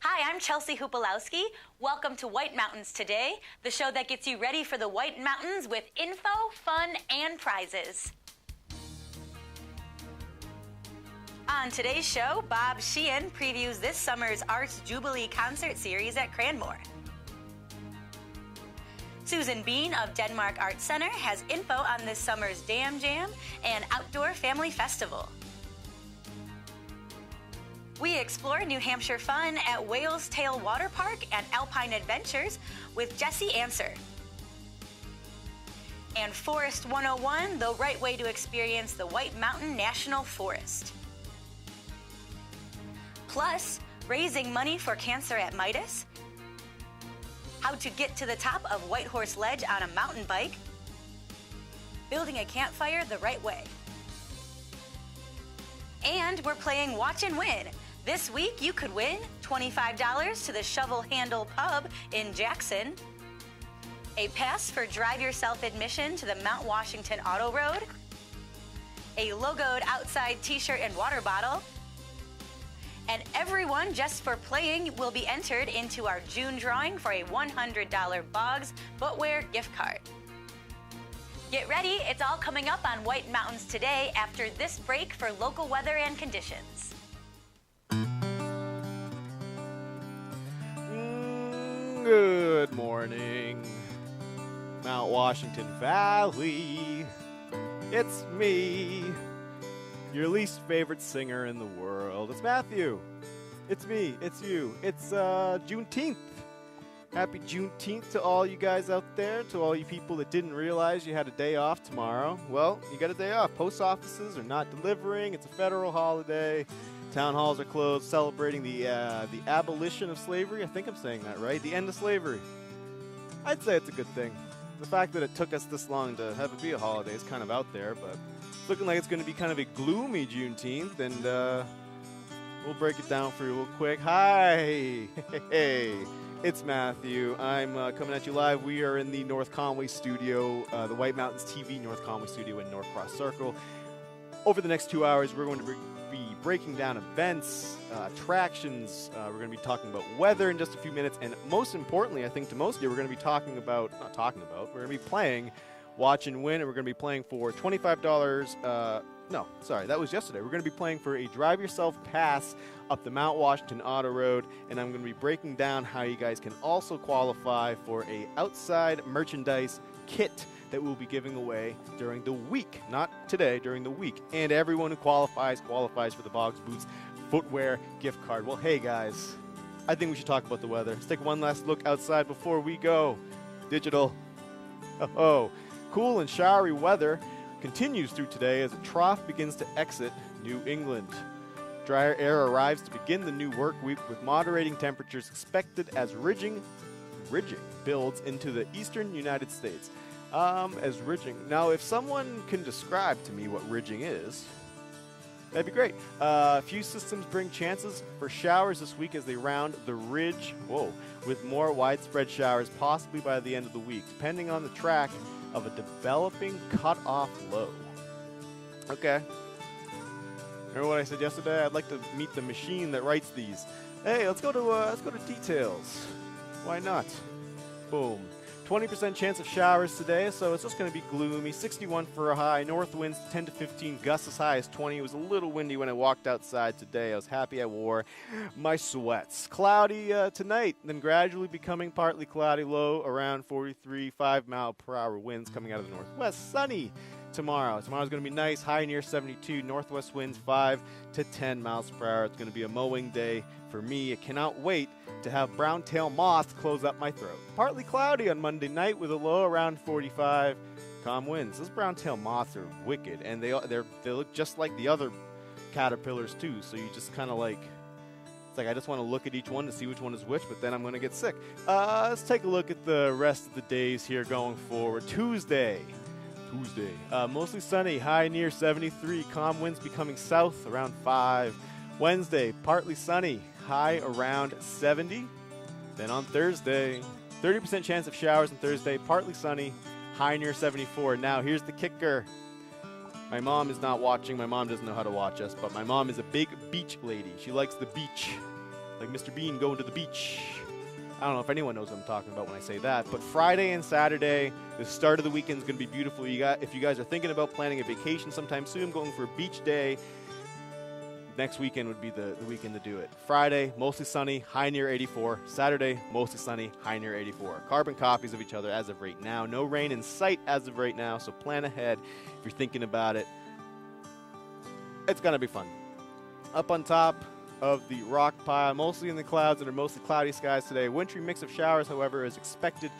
Hi, I'm Chelsea Hupalowski. Welcome to White Mountains Today, the show that gets you ready for the White Mountains with info, fun, and prizes. On today's show, Bob Sheehan previews this summer's Arts Jubilee concert series at Cranmore. Susan Bean of Denmark Arts Center has info on this summer's Dam Jam and Outdoor Family Festival. We explore New Hampshire fun at Whale's Tail Water Park and Alpine Adventures with Jesse Answer. And Forest 101, the right way to experience the White Mountain National Forest. Plus, raising money for cancer at Midas, how to get to the top of White Horse Ledge on a mountain bike, building a campfire the right way. And we're playing Watch and Win. This week, you could win $25 to the Shovel Handle Pub in Jackson, a pass for Drive Yourself admission to the Mount Washington Auto Road, a logoed outside t-shirt and water bottle, and everyone just for playing will be entered into our June drawing for a $100 Boggs footwear gift card. Get ready, it's all coming up on White Mountains Today after this break for local weather and conditions. Good morning, Mount Washington Valley. It's me, your least favorite singer in the world. It's Matthew. It's me. It's you. It's Juneteenth. Happy Juneteenth to all you guys out there, to all you people that didn't realize you had a day off tomorrow. Well, you got a day off. Post offices are not delivering. It's a federal holiday. Town halls are closed, celebrating the abolition of slavery. I think I'm saying that right. The end of slavery. I'd say it's a good thing. The fact that it took us this long to have it be a holiday is kind of out there, but it's looking like it's going to be kind of a gloomy Juneteenth, and we'll break it down for you real quick. Hi! Hey! It's Matthew. I'm coming at you live. We are in the North Conway studio, the White Mountains TV North Conway studio in North Cross Circle. Over the next 2 hours, we're going to be breaking down events, attractions. We're going to be talking about weather in just a few minutes. And most importantly, I think to most of you, we're going to be we're going to be playing Watch and Win. And we're going to be playing for $25. No, sorry, that was yesterday. We're going to be playing for a Drive Yourself pass up the Mount Washington Auto Road. And I'm going to be breaking down how you guys can also qualify for a outside merchandise kit that we'll be giving away during the week. Not today, during the week. And everyone who qualifies for the Boggs Boots footwear gift card. Well, hey guys, I think we should talk about the weather. Let's take one last look outside before we go. Digital. Oh, cool and showery weather continues through today as a trough begins to exit New England. Drier air arrives to begin the new work week with moderating temperatures expected as ridging builds into the eastern United States. As ridging. Now, if someone can describe to me what ridging is, that'd be great. A few systems bring chances for showers this week as they round the ridge, with more widespread showers possibly by the end of the week, depending on the track of a developing cut-off low. Okay. Remember what I said yesterday? I'd like to meet the machine that writes these. Hey, let's go to details. Why not? Boom. 20% chance of showers today, so it's just going to be gloomy. 61 for a high. North winds 10 to 15. Gusts as high as 20. It was a little windy when I walked outside today. I was happy I wore my sweats. Cloudy tonight, then gradually becoming partly cloudy. Low around 43, 5-mile-per-hour winds coming out of the northwest. Sunny tomorrow. Tomorrow's going to be nice. High near 72. Northwest winds 5 to 10 miles per hour. It's going to be a mowing day for me. I cannot wait to have brown-tail moth close up my throat. Partly cloudy on Monday night with a low around 45. Calm winds. Those brown-tail moths are wicked, and they look just like the other caterpillars too. So you just kind of like, it's like I just want to look at each one to see which one is which, but then I'm going to get sick. Let's take a look at the rest of the days here going forward. Tuesday, mostly sunny, high near 73. Calm winds becoming south around 5. Wednesday, partly sunny, high around 70. Then on Thursday, 30% chance of showers on Thursday, partly sunny, high near 74. Now, here's the kicker. My mom is not watching. My mom doesn't know how to watch us, but my mom is a big beach lady. She likes the beach. like Mr. Bean going to the beach. I don't know if anyone knows what I'm talking about when I say that, but Friday and Saturday, the start of the weekend is going to be beautiful. If you guys are thinking about planning a vacation sometime soon, going for a beach day, next weekend would be the weekend to do it. Friday, mostly sunny, high near 84. Saturday, mostly sunny, high near 84. Carbon copies of each other as of right now. No rain in sight as of right now, so plan ahead if you're thinking about it. It's going to be fun. Up on top of the rock pile, mostly in the clouds and are mostly cloudy skies today. Wintry mix of showers, however, is expected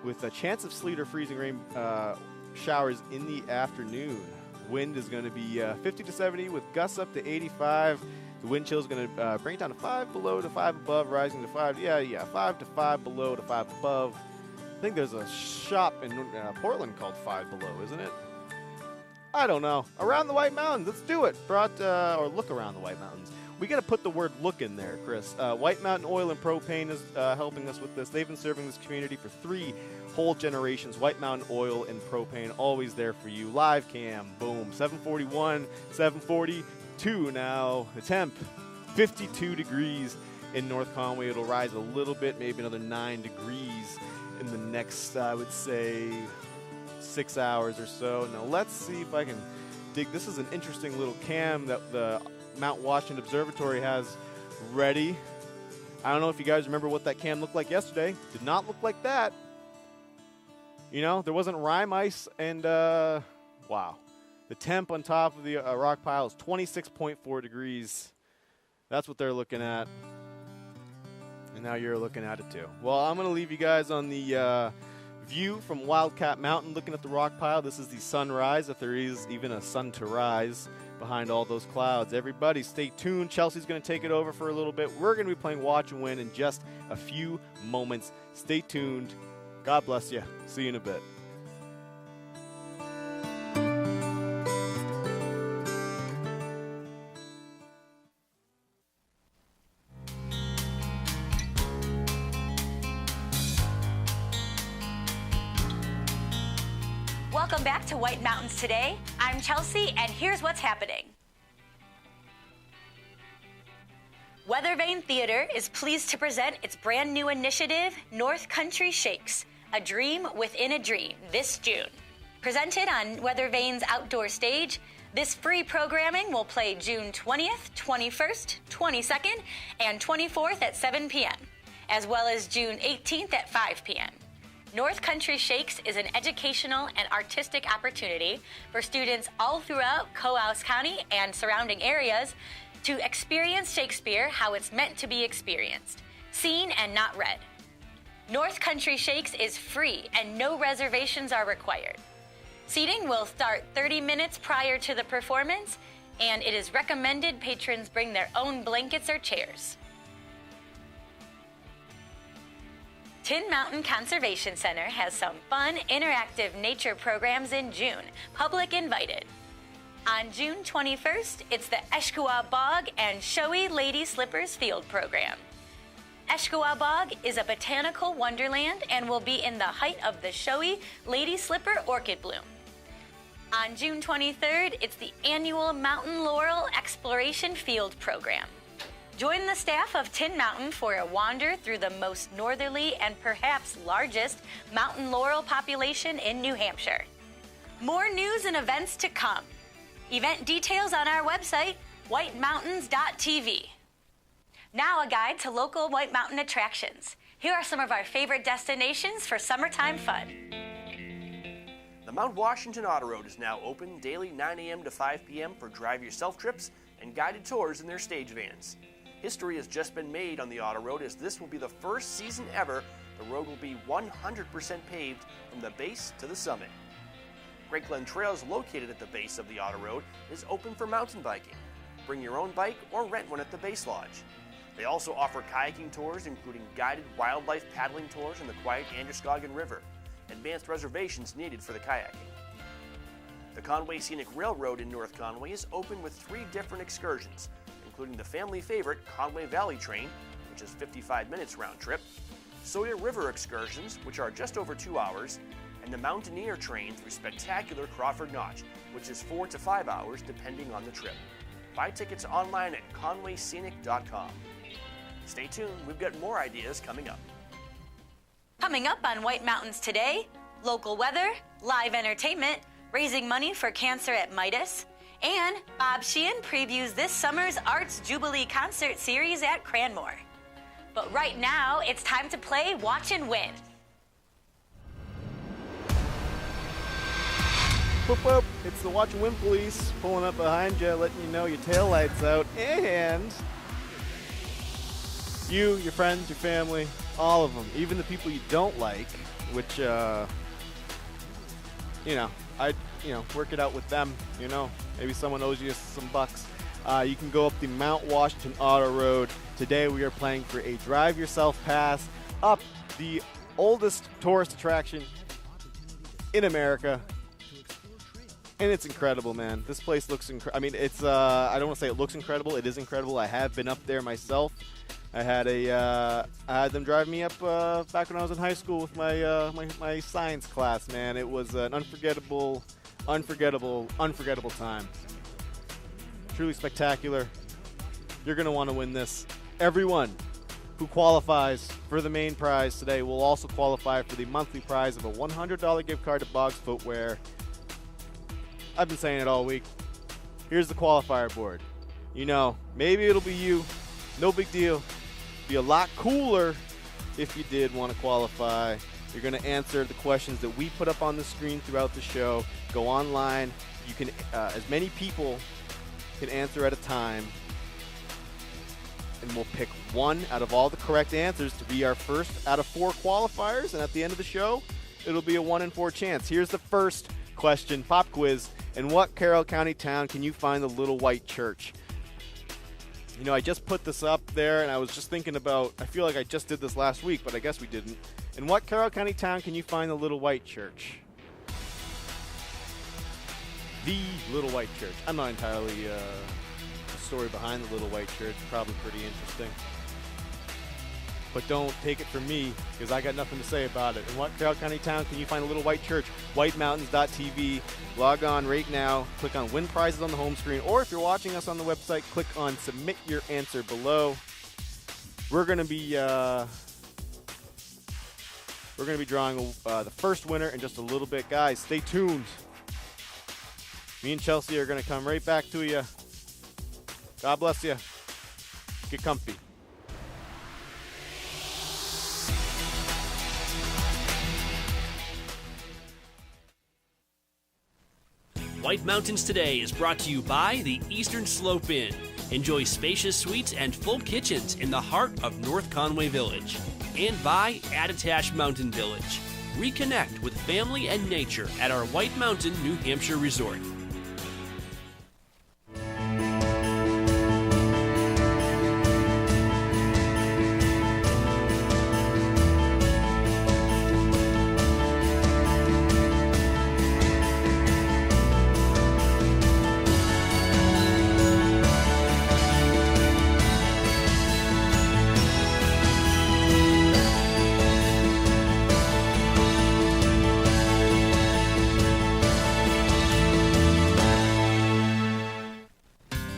with a chance of sleet or freezing rain showers in the afternoon. Wind is going to be 50 to 70 with gusts up to 85. The wind chill is going to bring it down to 5 below to 5 above, rising to 5. 5 to 5 below to 5 above. I think there's a shop in Portland called 5 Below, isn't it? I don't know. Around the White Mountains, let's do it. Or look around the White Mountains. We got to put the word look in there, Chris. White Mountain Oil and Propane is helping us with this. They've been serving this community for 3 whole generations. White Mountain Oil and Propane, always there for you. Live cam, boom. 741, 742 now. The temp, 52 degrees in North Conway. It'll rise a little bit, maybe another 9 degrees in the next, I would say, 6 hours or so. Now let's see if I can dig. This is an interesting little cam that the Mount Washington Observatory has ready. I don't know if you guys remember what that cam looked like yesterday. Did not look like that. You know, there wasn't rime ice, and wow. The temp on top of the rock pile is 26.4 degrees. That's what they're looking at. And now you're looking at it too. Well, I'm going to leave you guys on the view from Wildcat Mountain looking at the rock pile. This is the sunrise, if there is even a sun to rise behind all those clouds. Everybody stay tuned. Chelsea's going to take it over for a little bit. We're going to be playing Watch and Win in just a few moments. Stay tuned. God bless you. See you in a bit. Welcome back to White Mountains Today. I'm Chelsea, and here's what's happening. Weathervane Theater is pleased to present its brand new initiative, North Country Shakes, A Dream Within a Dream, this June. Presented on Weathervane's outdoor stage, this free programming will play June 20th, 21st, 22nd, and 24th at 7 p.m., as well as June 18th at 5 p.m. North Country Shakes is an educational and artistic opportunity for students all throughout Cohoes County and surrounding areas to experience Shakespeare how it's meant to be experienced, seen and not read. North Country Shakes is free and no reservations are required. Seating will start 30 minutes prior to the performance, and it is recommended patrons bring their own blankets or chairs. Tin Mountain Conservation Center has some fun, interactive nature programs in June, public invited. On June 21st, it's the Eshkawa Bog and Shoei Lady Slippers Field Program. Eshkawa Bog is a botanical wonderland and will be in the height of the Shoei Lady Slipper Orchid Bloom. On June 23rd, it's the annual Mountain Laurel Exploration Field Program. Join the staff of Tin Mountain for a wander through the most northerly and perhaps largest mountain laurel population in New Hampshire. More news and events to come. Event details on our website, whitemountains.tv. Now a guide to local White Mountain attractions. Here are some of our favorite destinations for summertime fun. The Mount Washington Auto Road is now open daily 9 a.m. to 5 p.m. for drive-yourself trips and guided tours in their stage vans. History has just been made on the Auto Road, as this will be the first season ever the road will be 100% paved from the base to the summit. Great Glen Trails, located at the base of the Auto Road, is open for mountain biking. Bring your own bike or rent one at the Base Lodge. They also offer kayaking tours, including guided wildlife paddling tours in the quiet Androscoggin River. Advanced reservations needed for the kayaking. The Conway Scenic Railroad in North Conway is open with 3 different excursions, including the family favorite Conway Valley Train, which is 55 minutes round trip, Sawyer River excursions, which are just over 2 hours, and the Mountaineer Train through spectacular Crawford Notch, which is 4 to 5 hours depending on the trip. Buy tickets online at conwayscenic.com. Stay tuned, we've got more ideas coming up. Coming up on White Mountains Today, local weather, live entertainment, raising money for cancer at Midas, and Bob Sheehan previews this summer's Arts Jubilee concert series at Cranmore. But right now, it's time to play Watch and Win. Whoop whoop, it's the Watch and Win police pulling up behind you, letting you know your taillight's out, and you, your friends, your family, all of them, even the people you don't like, which, work it out with them, maybe someone owes you some bucks. You can go up the Mount Washington Auto Road. Today we are playing for a Drive Yourself Pass up the oldest tourist attraction in America. And it's incredible, man. This place looks incredible. I mean, it's, I don't want to say it looks incredible. It is incredible. I have been up there myself. I had them drive me up back when I was in high school with my science class, man. It was an unforgettable time. Truly spectacular. You're going to want to win this. Everyone who qualifies for the main prize today will also qualify for the monthly prize of a $100 gift card to Boggs Footwear. I've been saying it all week. Here's the qualifier board. Maybe it'll be you. No big deal. Be a lot cooler if you did want to qualify. You're going to answer the questions that we put up on the screen throughout the show. Go online. You can, as many people can answer at a time. And we'll pick one out of all the correct answers to be our first out of 4 qualifiers. And at the end of the show, it'll be a 1 in 4 chance. Here's the first question, pop quiz. In what Carroll County town can you find the Little White Church? I just put this up there, and I was just thinking about, I feel like I just did this last week, but I guess we didn't. In what Carroll County town can you find the Little White Church? The Little White Church. I'm not entirely, the story behind the Little White Church, probably pretty interesting. But don't take it from me, because I got nothing to say about it. In what Carroll County town can you find a Little White Church? WhiteMountains.tv. Log on right now. Click on Win Prizes on the home screen. Or if you're watching us on the website, click on Submit Your Answer below. We're going to be drawing the first winner in just a little bit. Guys, stay tuned. Me and Chelsea are going to come right back to you. God bless you. Get comfy. White Mountains Today is brought to you by the Eastern Slope Inn. Enjoy spacious suites and full kitchens in the heart of North Conway Village. And by Attitash Mountain Village. Reconnect with family and nature at our White Mountain, New Hampshire resort.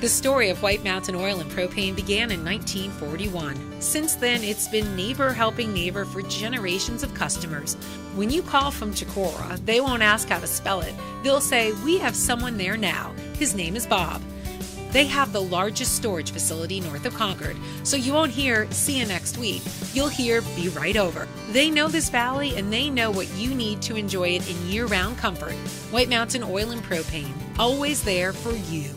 The story of White Mountain Oil and Propane began in 1941. Since then, it's been neighbor helping neighbor for generations of customers. When you call from Chicora, they won't ask how to spell it. They'll say, "We have someone there now. His name is Bob." They have the largest storage facility north of Concord, so you won't hear, "See you next week." You'll hear, "Be right over." They know this valley, and they know what you need to enjoy it in year-round comfort. White Mountain Oil and Propane, always there for you.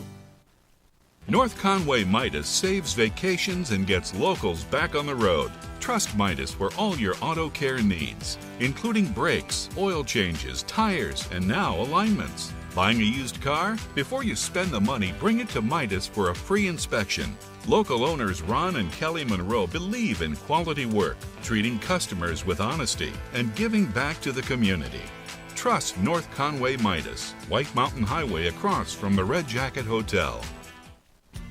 North Conway Midas saves vacations and gets locals back on the road. Trust Midas for all your auto care needs, including brakes, oil changes, tires, and now alignments. Buying a used car? Before you spend the money, bring it to Midas for a free inspection. Local owners Ron and Kelly Monroe believe in quality work, treating customers with honesty, and giving back to the community. Trust North Conway Midas, White Mountain Highway across from the Red Jacket Hotel.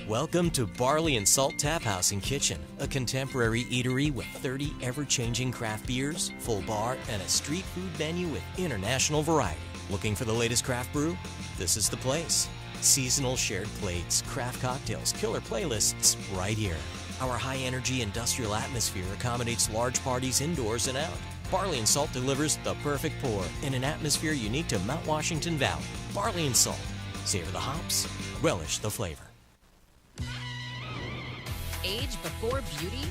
Welcome to Barley and Salt Tap House and Kitchen, a contemporary eatery with 30 ever-changing craft beers, full bar, and a street food menu with international variety. Looking for the latest craft brew? This is the place. Seasonal shared plates, craft cocktails, killer playlists, right here. Our high-energy industrial atmosphere accommodates large parties indoors and out. Barley and Salt delivers the perfect pour in an atmosphere unique to Mount Washington Valley. Barley and Salt. Savor the hops, relish the flavor. Age before beauty?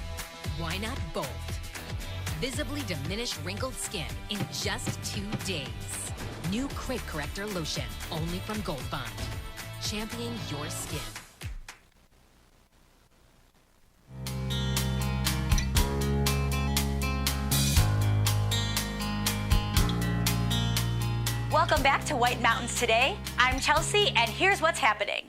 Why not both? Visibly diminish wrinkled skin in just 2 days. New Crate Corrector Lotion, only from Gold Bond. Champion your skin. Welcome back to White Mountains Today. I'm Chelsea, and here's what's happening.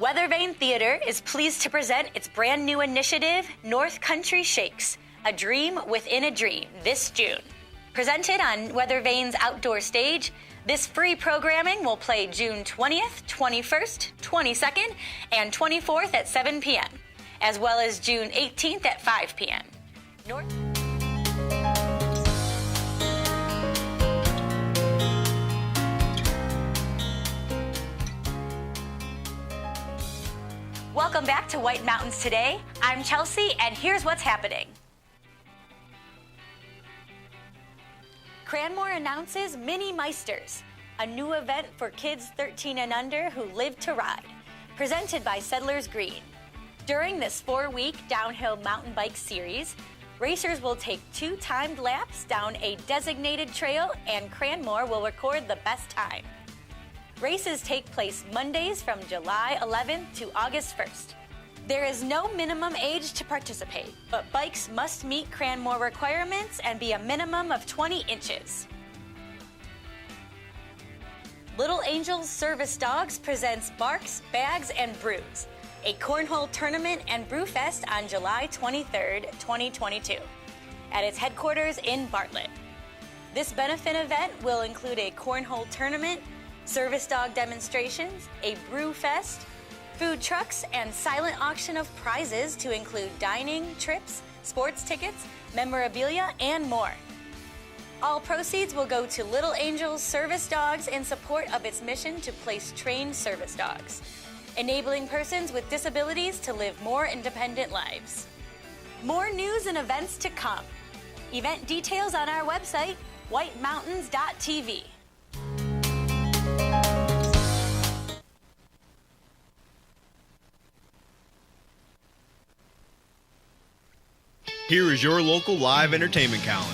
Weathervane Theater is pleased to present its brand new initiative, North Country Shakes, A Dream Within a Dream, this June. Presented on Weathervane's outdoor stage, this free programming will play June 20th, 21st, 22nd, and 24th at 7 p.m., as well as June 18th at 5 p.m. Welcome back to White Mountains Today. I'm Chelsea, and here's what's happening. Cranmore announces Mini Meisters, a new event for kids 13 and under who live to ride, presented by Settlers Green. During this 4-week downhill mountain bike series, racers will take 2 timed laps down a designated trail, and Cranmore will record the best time. Races take place Mondays from July 11th to August 1st. There is no minimum age to participate, but bikes must meet Cranmore requirements and be a minimum of 20 inches. Little Angels Service Dogs presents Barks, Bags, and Brews, a cornhole tournament and brew fest on July 23rd, 2022, at its headquarters in Bartlett. This benefit event will include a cornhole tournament, service dog demonstrations, a brew fest, food trucks, and silent auction of prizes to include dining, trips, sports tickets, memorabilia, and more. All proceeds will go to Little Angels Service Dogs in support of its mission to place trained service dogs, enabling persons with disabilities to live more independent lives. More news and events to come. Event details on our website, whitemountains.tv. Here is your local live entertainment calendar.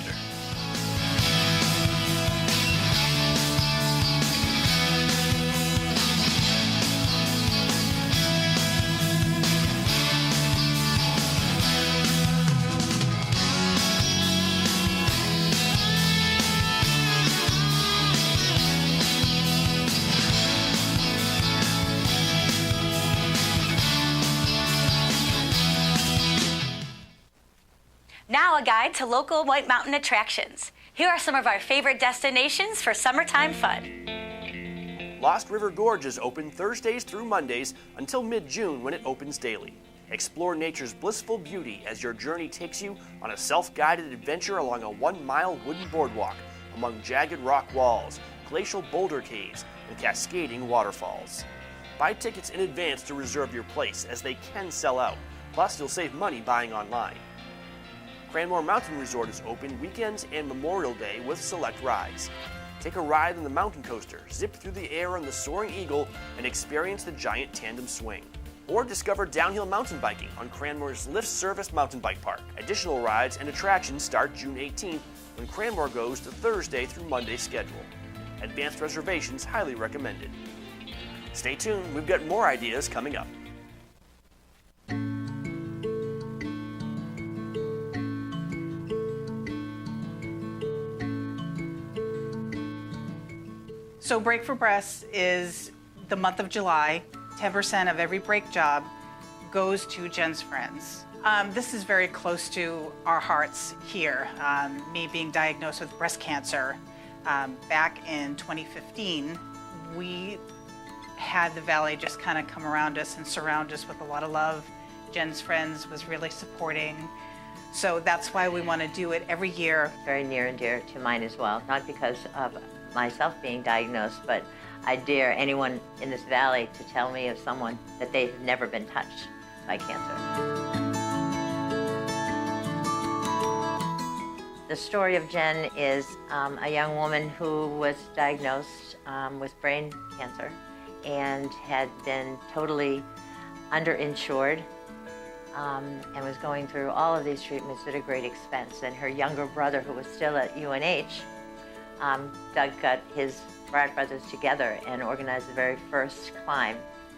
Now a guide to local White Mountain attractions. Here are some of our favorite destinations for summertime fun. Lost River Gorge is open Thursdays through Mondays until mid-June when it opens daily. Explore nature's blissful beauty as your journey takes you on a self-guided adventure along a 1-mile wooden boardwalk among jagged rock walls, glacial boulder caves, and cascading waterfalls. Buy tickets in advance to reserve your place as they can sell out. Plus, you'll save money buying online. Cranmore Mountain Resort is open weekends and Memorial Day with select rides. Take a ride on the mountain coaster, zip through the air on the Soaring Eagle, and experience the giant tandem swing. Or discover downhill mountain biking on Cranmore's Lift Service Mountain Bike Park. Additional rides and attractions start June 18th when Cranmore goes to Thursday through Monday schedule. Advanced reservations highly recommended. Stay tuned, we've got more ideas coming up. So Break for Breasts is the month of July. 10% of every break job goes to Jen's Friends. This is very close to our hearts here. Me being diagnosed with breast cancer back in 2015, we had the Valley just kind of come around us and surround us with a lot of love. Jen's Friends was really supporting. So that's why we want to do it every year. Very near and dear to mine as well, not because of myself being diagnosed, but I dare anyone in this valley to tell me of someone that they've never been touched by cancer. The story of Jen is a young woman who was diagnosed with brain cancer and had been totally underinsured and was going through all of these treatments at a great expense. And her younger brother, who was still at UNH, Doug got his frat brothers together and organized the very first climb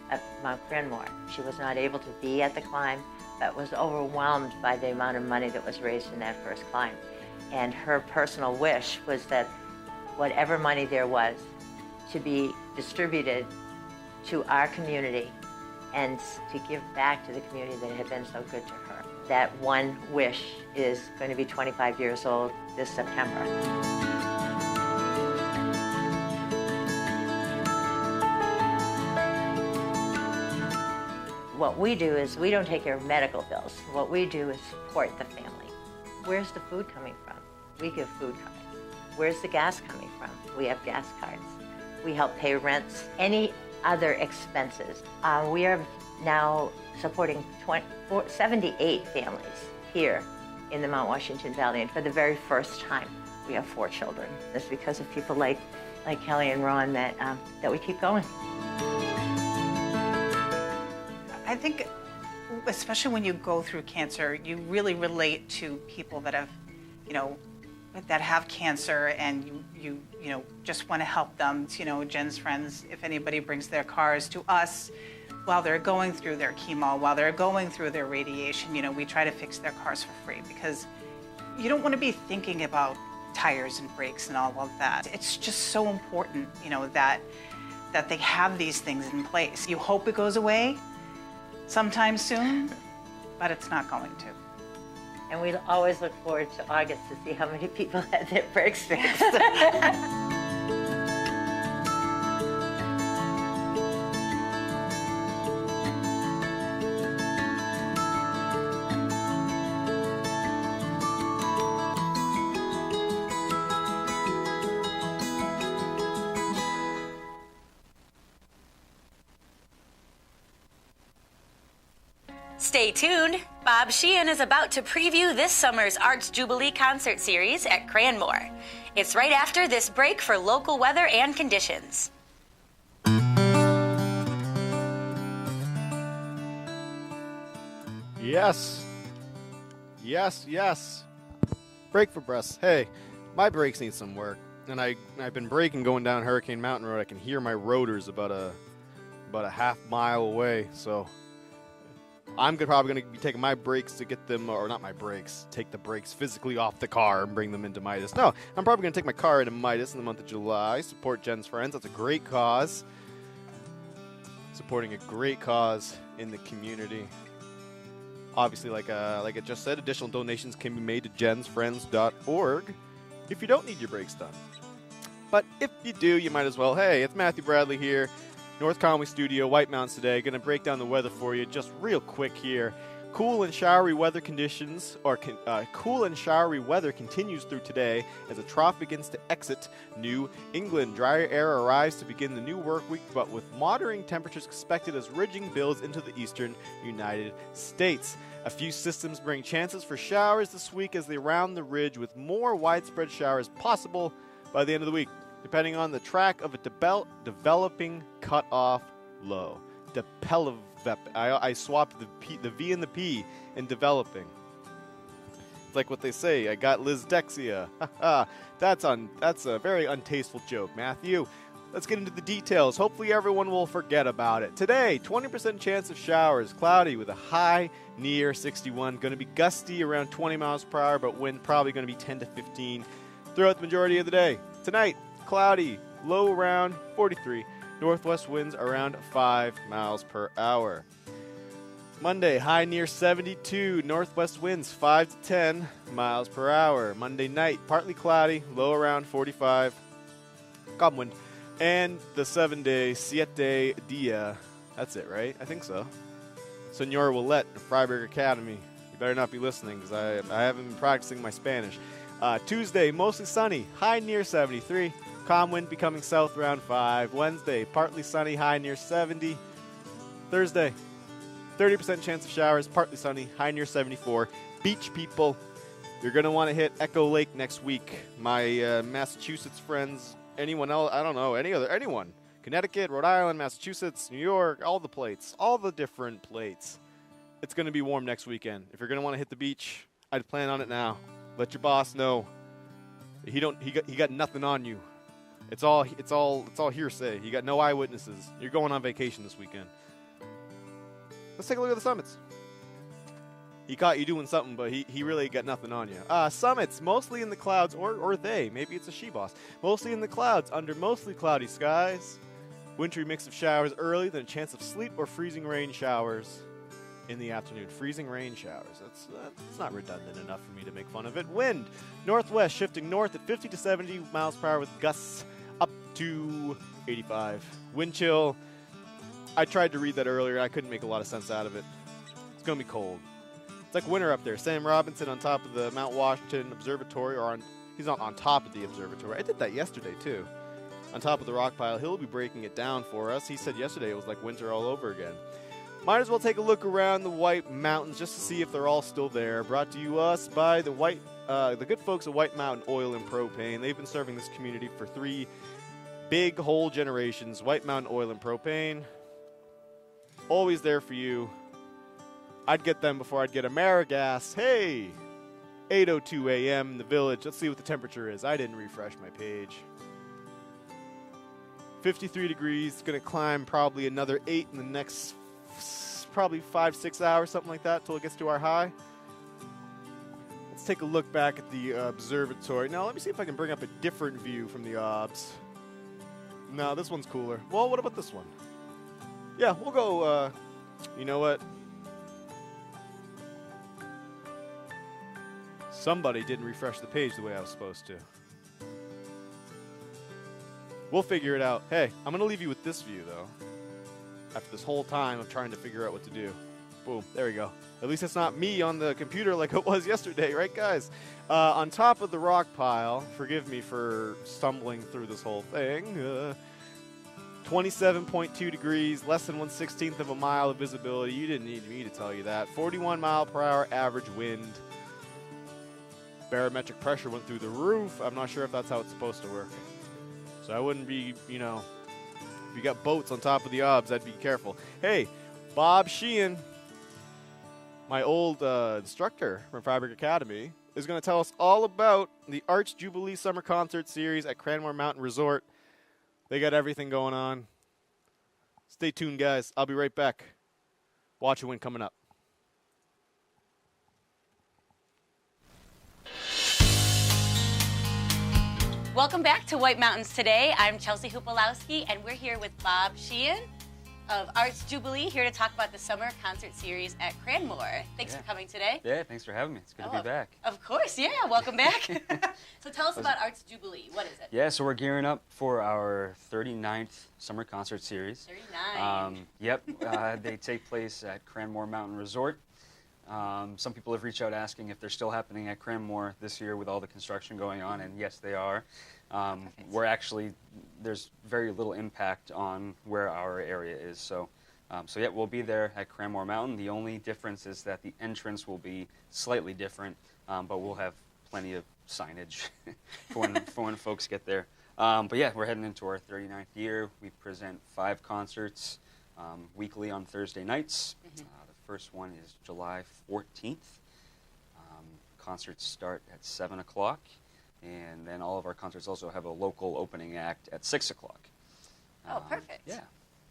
at Mount Cranmore. She was not able to be at the climb, but was overwhelmed by the amount of money that was raised in that first climb. And her personal wish was that whatever money there was to be distributed to our community and to give back to the community that had been so good to her. That one wish is going to be 25 years old this September. What we do is we don't take care of medical bills. What we do is support the family. Where's the food coming from? We give food cards. Where's the gas coming from? We have gas cards. We help pay rents, any other expenses. We are now supporting 78 families here in the Mount Washington Valley, and for the very first time, we have 4 children. It's because of people like Kelly and Ron that we keep going. I think, especially when you go through cancer, you really relate to people that have, that have cancer, and you just want to help them. Jen's friends, if anybody brings their cars to us while they're going through their chemo, while they're going through their radiation, we try to fix their cars for free, because you don't want to be thinking about tires and brakes and all of that. It's just so important, that they have these things in place. You hope it goes away sometime soon, but it's not going to. And we always look forward to August to see how many people had their brakes fixed. Stay tuned. Bob Sheehan is about to preview this summer's Arts Jubilee concert series at Cranmore. It's right after this break for local weather and conditions. Yes. Brake for breasts. Hey, my brakes need some work, and I've been braking going down Hurricane Mountain Road. I can hear my rotors about a half mile away, so I'm probably going to be taking my brakes to get them, or not my brakes, take the brakes physically off the car and bring them into Midas. No, I'm probably going to take my car into Midas in the month of July, support Jen's Friends. That's a great cause. Supporting a great cause in the community. Obviously, like I just said, additional donations can be made to jensfriends.org if you don't need your brakes done. But if you do, you might as well. Hey, it's Matthew Bradley here. North Conway Studio, White Mountains today. Going to break down the weather for you just real quick here. Cool and showery weather continues through today as a trough begins to exit New England. Drier air arrives to begin the new work week, but with moderating temperatures expected as ridging builds into the eastern United States. A few systems bring chances for showers this week as they round the ridge, with more widespread showers possible by the end of the week, depending on the track of a developing cutoff low. I swapped the V and the P in developing. It's like what they say, I got Lizdexia. That's a very untasteful joke, Matthew. Let's get into the details. Hopefully everyone will forget about it. Today, 20% chance of showers, cloudy with a high near 61. Going to be gusty around 20 miles per hour, but wind probably going to be 10 to 15 throughout the majority of the day. Tonight, cloudy, low around 43. Northwest winds around 5 miles per hour. Monday, high near 72. Northwest winds 5 to 10 miles per hour. Monday night, partly cloudy, low around 45. Calm wind. And the 7-day, siete dia. That's it, right? I think so. Senor Willette, Freiburg Academy. You better not be listening, because I haven't been practicing my Spanish. Tuesday, mostly sunny, high near 73. Calm wind becoming south around 5. Wednesday, partly sunny, high near 70. Thursday, 30% chance of showers, partly sunny, high near 74. Beach people, you're going to want to hit Echo Lake next week. My Massachusetts friends, anyone else, I don't know, anyone. Connecticut, Rhode Island, Massachusetts, New York, all the plates, all the different plates. It's going to be warm next weekend. If you're going to want to hit the beach, I'd plan on it now. Let your boss know. He got nothing on you. It's all hearsay. You got no eyewitnesses. You're going on vacation this weekend. Let's take a look at the summits. He caught you doing something, but he really got nothing on you. Summits, mostly in the clouds, or they. Maybe it's a she-boss. Mostly in the clouds, under mostly cloudy skies. Wintry mix of showers early, then a chance of sleet or freezing rain showers in the afternoon. Freezing rain showers. That's not redundant enough for me to make fun of it. Wind, northwest, shifting north at 50 to 70 miles per hour with gusts up to 85. Wind chill. I tried to read that earlier. I couldn't make a lot of sense out of it. It's going to be cold. It's like winter up there. Sam Robinson on top of the Mount Washington Observatory, he's not on top of the observatory. I did that yesterday, too. On top of the rock pile. He'll be breaking it down for us. He said yesterday it was like winter all over again. Might as well take a look around the White Mountains just to see if they're all still there. Brought to us by the good folks at White Mountain Oil and Propane. They've been serving this community for 3 big whole generations. White Mountain Oil and Propane. Always there for you. I'd get them before I'd get AmeriGas. Hey! 8:02 a.m. in the village. Let's see what the temperature is. I didn't refresh my page. 53 degrees. Going to climb probably another 8 in the next probably 5-6 hours, something like that, till it gets to our high. Let's take a look back at the observatory. Now, let me see if I can bring up a different view from the obs. No, this one's cooler. Well, what about this one? Yeah, we'll go, you know what? Somebody didn't refresh the page the way I was supposed to. We'll figure it out. Hey, I'm going to leave you with this view, though. After this whole time of trying to figure out what to do. Boom, there we go. At least it's not me on the computer like it was yesterday, right, guys? On top of the rock pile, forgive me for stumbling through this whole thing, 27.2 degrees, less than 1/16 of a mile of visibility. You didn't need me to tell you that. 41 mile per hour average wind. Barometric pressure went through the roof. I'm not sure if that's how it's supposed to work. So I wouldn't be, if you got boats on top of the obs, I'd be careful. Hey, Bob Sheehan, my old instructor from Fabric Academy, is going to tell us all about the Arts Jubilee Summer Concert Series at Cranmore Mountain Resort. They got everything going on. Stay tuned, guys. I'll be right back. Watch and Win coming up. Welcome back to White Mountains Today. I'm Chelsea Hupalowski, and we're here with Bob Sheehan of Arts Jubilee, here to talk about the summer concert series at Cranmore. Thanks for coming today. Yeah, thanks for having me. It's good to be back. Of course, yeah. Welcome back. So tell us about Arts Jubilee. What is it? Yeah, so we're gearing up for our 39th summer concert series. 39. They take place at Cranmore Mountain Resort. Some people have reached out asking if they're still happening at Cranmore this year with all the construction going on, and yes, they are. We're actually, there's very little impact on where our area is. So yeah, we'll be there at Cranmore Mountain. The only difference is that the entrance will be slightly different, but we'll have plenty of signage for when folks get there. But yeah, we're heading into our 39th year. We present 5 concerts weekly on Thursday nights. The first one is July 14th. Concerts start at 7 o'clock. And then all of our concerts also have a local opening act at 6 o'clock. Oh, perfect. Yeah.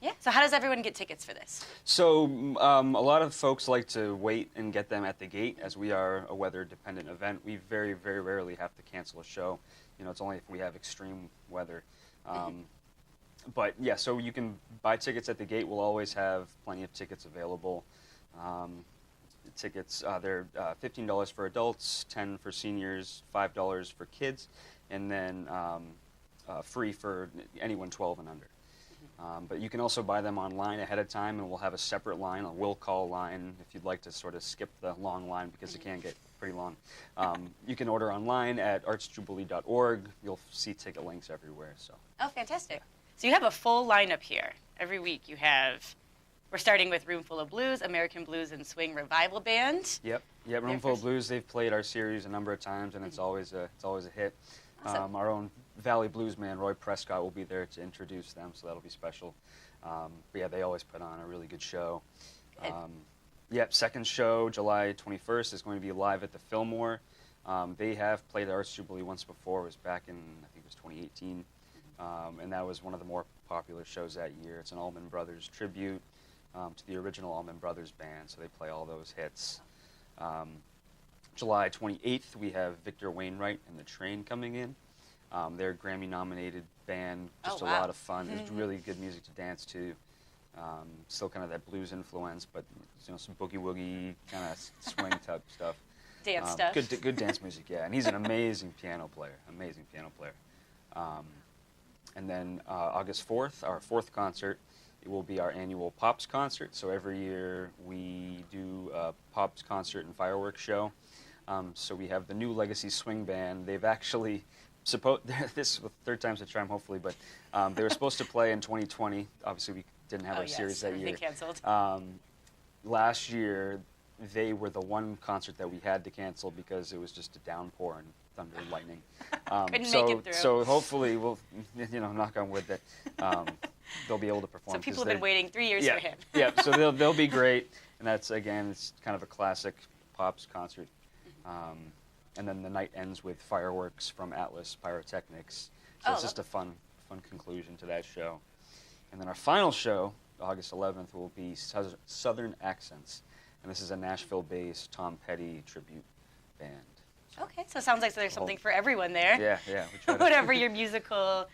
Yeah. So how does everyone get tickets for this? So a lot of folks like to wait and get them at the gate, as we are a weather-dependent event. We very, very rarely have to cancel a show. It's only if we have extreme weather. But yeah, so you can buy tickets at the gate. We'll always have plenty of tickets available. Tickets, they're $15 for adults, $10 for seniors, $5 for kids, and then free for anyone 12 and under. But you can also buy them online ahead of time, and we'll have a separate line, a will call line, if you'd like to sort of skip the long line, because it can get pretty long. You can order online at artsjubilee.org. You'll see ticket links everywhere. So. Oh, fantastic. So you have a full lineup here. Every week you have, we're starting with Roomful of Blues, American Blues and Swing Revival Band. Yep, Roomful of Blues, they've played our series a number of times, and it's always a hit. Awesome. Our own Valley Blues man, Roy Prescott, will be there to introduce them, so that'll be special. But yeah, they always put on a really good show. Second show, July 21st, is going to be live at the Fillmore. They have played the Arts Jubilee once before. It was back in, I think it was 2018. And that was one of the more popular shows that year. It's an Allman Brothers tribute to the original Allman Brothers band, so they play all those hits. July 28th, we have Victor Wainwright and the Train coming in. They're a Grammy-nominated band, just a lot of fun. It's really good music to dance to. Still kind of that blues influence, but some boogie-woogie kind of swing type stuff. Dance stuff. Good dance music, yeah. And he's an amazing piano player. And then August 4th, our fourth concert, it will be our annual Pops concert. So every year we do a Pops concert and fireworks show. So we have the New Legacy Swing Band. They've actually, this is the third time's a charm, hopefully, but they were supposed to play in 2020. Obviously, we didn't have our series that year. Canceled. Last year, they were the one concert that we had to cancel because it was just a downpour and thunder and lightning. Couldn't make it through. So hopefully we'll, knock on wood, that they'll be able to perform. So people have been waiting 3 years for him. Yeah, so they'll be great. And that's, again, it's kind of a classic Pops concert. And then the night ends with fireworks from Atlas Pyrotechnics. So it's just a fun conclusion to that show. And then our final show, August 11th, will be Southern Accents. And this is a Nashville-based Tom Petty tribute band. Okay, so it sounds like there's something for everyone there. Yeah. Whatever your musical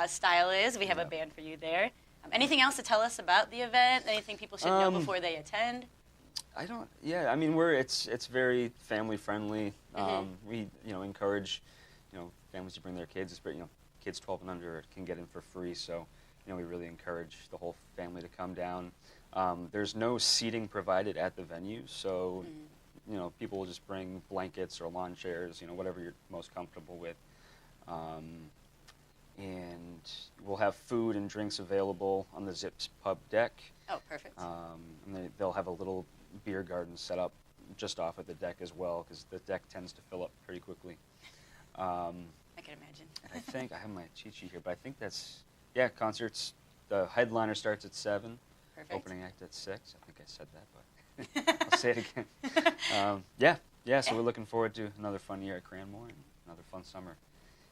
style is, we have a band for you there. Anything else to tell us about the event? Anything people should know before they attend? I mean, it's very family friendly. We, encourage, families to bring their kids. But, kids 12 and under can get in for free. So, we really encourage the whole family to come down. There's no seating provided at the venue, so people will just bring blankets or lawn chairs, whatever you're most comfortable with. And we'll have food and drinks available on the Zips Pub deck. Oh, perfect. And they'll have a little beer garden set up just off of the deck as well, because the deck tends to fill up pretty quickly. I can imagine. And I think I have my cheat sheet here, but I think that's, concerts. The headliner starts at 7. Perfect. Opening act at 6. I think I said that, but I'll say it again. So we're looking forward to another fun year at Cranmore and another fun summer.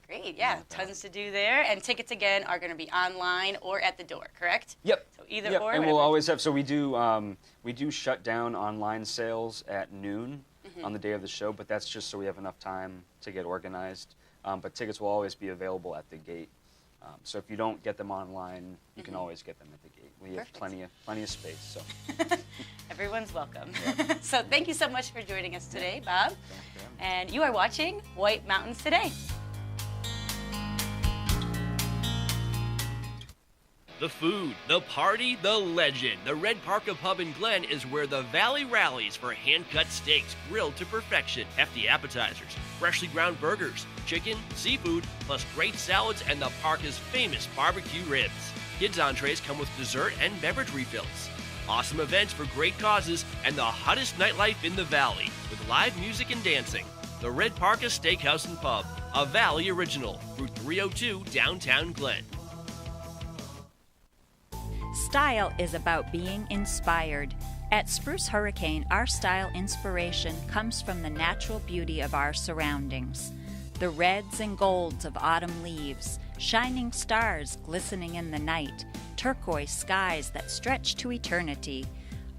Great, tons to do there. And tickets, again, are going to be online or at the door, correct? Yep. So either or. And we'll always have, so we do shut down online sales at noon on the day of the show, but that's just so we have enough time to get organized. But tickets will always be available at the gate. So if you don't get them online, you can always get them at the gate. We have plenty of space. So everyone's welcome. So thank you so much for joining us today, Bob. And you are watching White Mountains Today. The food, the party, the legend. The Red Parka Pub in Glen is where the Valley rallies for hand-cut steaks grilled to perfection, hefty appetizers, freshly ground burgers, chicken, seafood, plus great salads and the Parka's famous barbecue ribs. Kids' entrees come with dessert and beverage refills. Awesome events for great causes and the hottest nightlife in the Valley with live music and dancing. The Red Parka Steakhouse and Pub, a Valley original, Route 302, downtown Glen. Style is about being inspired. At Spruce Hurricane, our style inspiration comes from the natural beauty of our surroundings. The reds and golds of autumn leaves, shining stars glistening in the night, turquoise skies that stretch to eternity.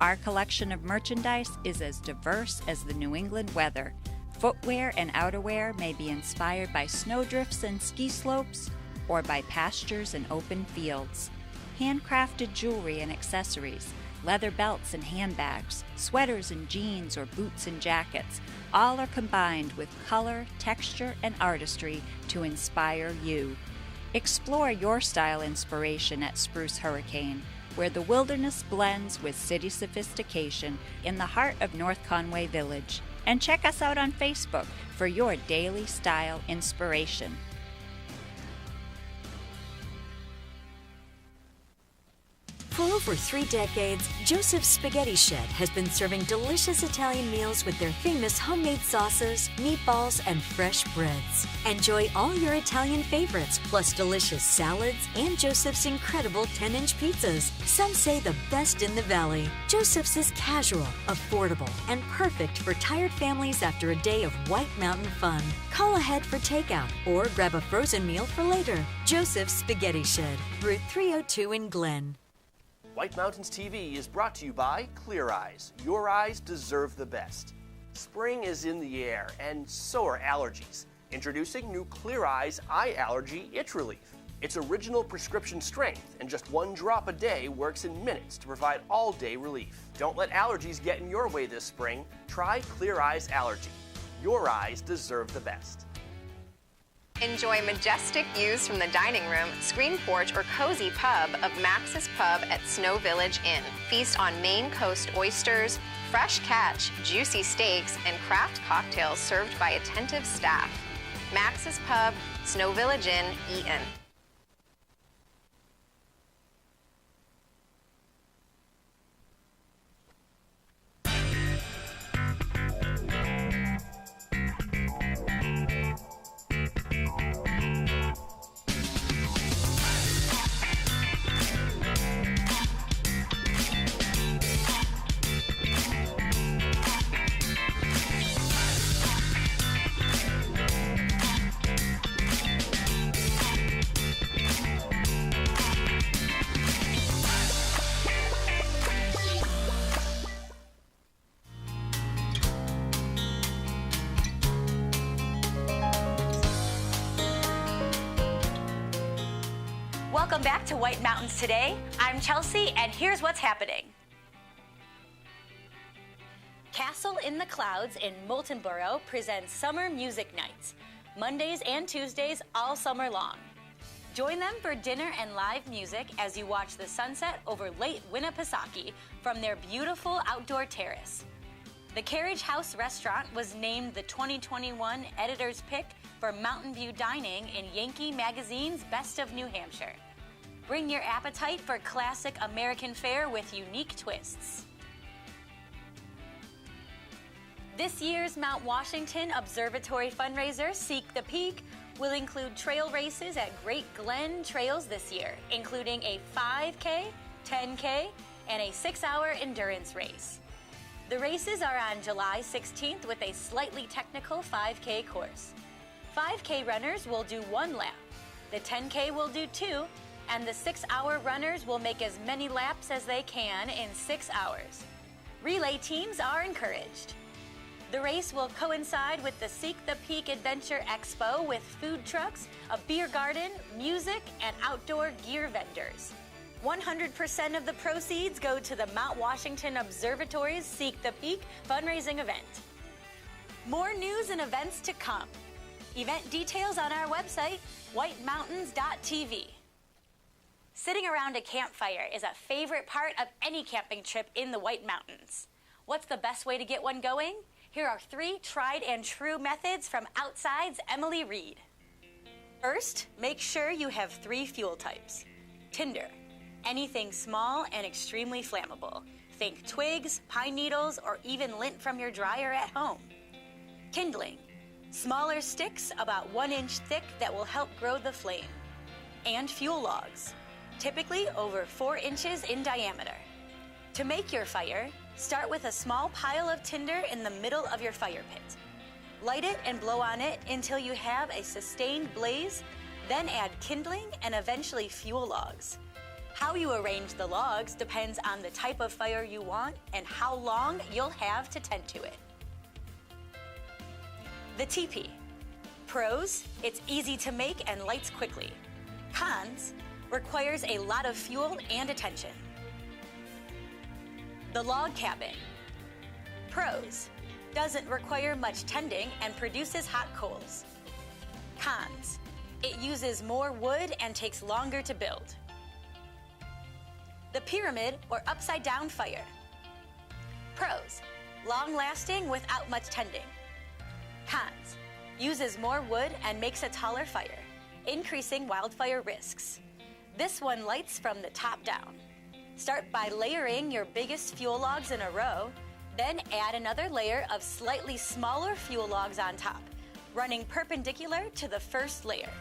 Our collection of merchandise is as diverse as the New England weather. Footwear and outerwear may be inspired by snowdrifts and ski slopes, or by pastures and open fields. Handcrafted jewelry and accessories, leather belts and handbags, sweaters and jeans or boots and jackets, all are combined with color, texture, and artistry to inspire you. Explore your style inspiration at Spruce Hurricane, where the wilderness blends with city sophistication in the heart of North Conway Village. And check us out on Facebook for your daily style inspiration. For over 3 decades, Joseph's Spaghetti Shed has been serving delicious Italian meals with their famous homemade sauces, meatballs, and fresh breads. Enjoy all your Italian favorites, plus delicious salads and Joseph's incredible 10-inch pizzas. Some say the best in the valley. Joseph's is casual, affordable, and perfect for tired families after a day of White Mountain fun. Call ahead for takeout or grab a frozen meal for later. Joseph's Spaghetti Shed, Route 302 in Glen. White Mountains TV is brought to you by Clear Eyes. Your eyes deserve the best. Spring is in the air, and so are allergies. Introducing new Clear Eyes Eye Allergy Itch Relief. It's original prescription strength, and just 1 drop a day works in minutes to provide all-day relief. Don't let allergies get in your way this spring. Try Clear Eyes Allergy. Your eyes deserve the best. Enjoy majestic views from the dining room, screen porch, or cozy pub of Max's Pub at Snow Village Inn. Feast on Maine Coast oysters, fresh catch, juicy steaks, and craft cocktails served by attentive staff. Max's Pub, Snow Village Inn, Eaton. Welcome back to White Mountains Today. I'm Chelsea, and here's what's happening. Castle in the Clouds in Moultonborough presents Summer Music Nights, Mondays and Tuesdays all summer long. Join them for dinner and live music as you watch the sunset over Lake Winnipesaukee from their beautiful outdoor terrace. The Carriage House Restaurant was named the 2021 Editor's Pick for Mountain View Dining in Yankee Magazine's Best of New Hampshire. Bring your appetite for classic American fare with unique twists. This year's Mount Washington Observatory fundraiser, Seek the Peak, will include trail races at Great Glen Trails this year, including a 5K, 10K, and a 6-hour endurance race. The races are on July 16th with a slightly technical 5K course. 5K runners will do 1 lap, the 10K will do 2, and the 6-hour runners will make as many laps as they can in 6 hours. Relay teams are encouraged. The race will coincide with the Seek the Peak Adventure Expo with food trucks, a beer garden, music, and outdoor gear vendors. 100% of the proceeds go to the Mount Washington Observatory's Seek the Peak fundraising event. More news and events to come. Event details on our website, whitemountains.tv. Sitting around a campfire is a favorite part of any camping trip in the White Mountains. What's the best way to get one going? Here are 3 tried and true methods from Outside's Emily Reed. First, make sure you have 3 fuel types. Tinder, anything small and extremely flammable. Think twigs, pine needles, or even lint from your dryer at home. Kindling, smaller sticks about 1 inch thick that will help grow the flame. And fuel logs, typically over 4 inches in diameter. To make your fire, start with a small pile of tinder in the middle of your fire pit. Light it and blow on it until you have a sustained blaze, then add kindling and eventually fuel logs. How you arrange the logs depends on the type of fire you want and how long you'll have to tend to it. The teepee. Pros, it's easy to make and lights quickly. Cons, requires a lot of fuel and attention. The log cabin. Pros, doesn't require much tending and produces hot coals. Cons, it uses more wood and takes longer to build. The pyramid or upside down fire. Pros, long-lasting without much tending. Cons: uses more wood and makes a taller fire, increasing wildfire risks. This one lights from the top down. Start by layering your biggest fuel logs in a row, then add another layer of slightly smaller fuel logs on top, running perpendicular to the first layer.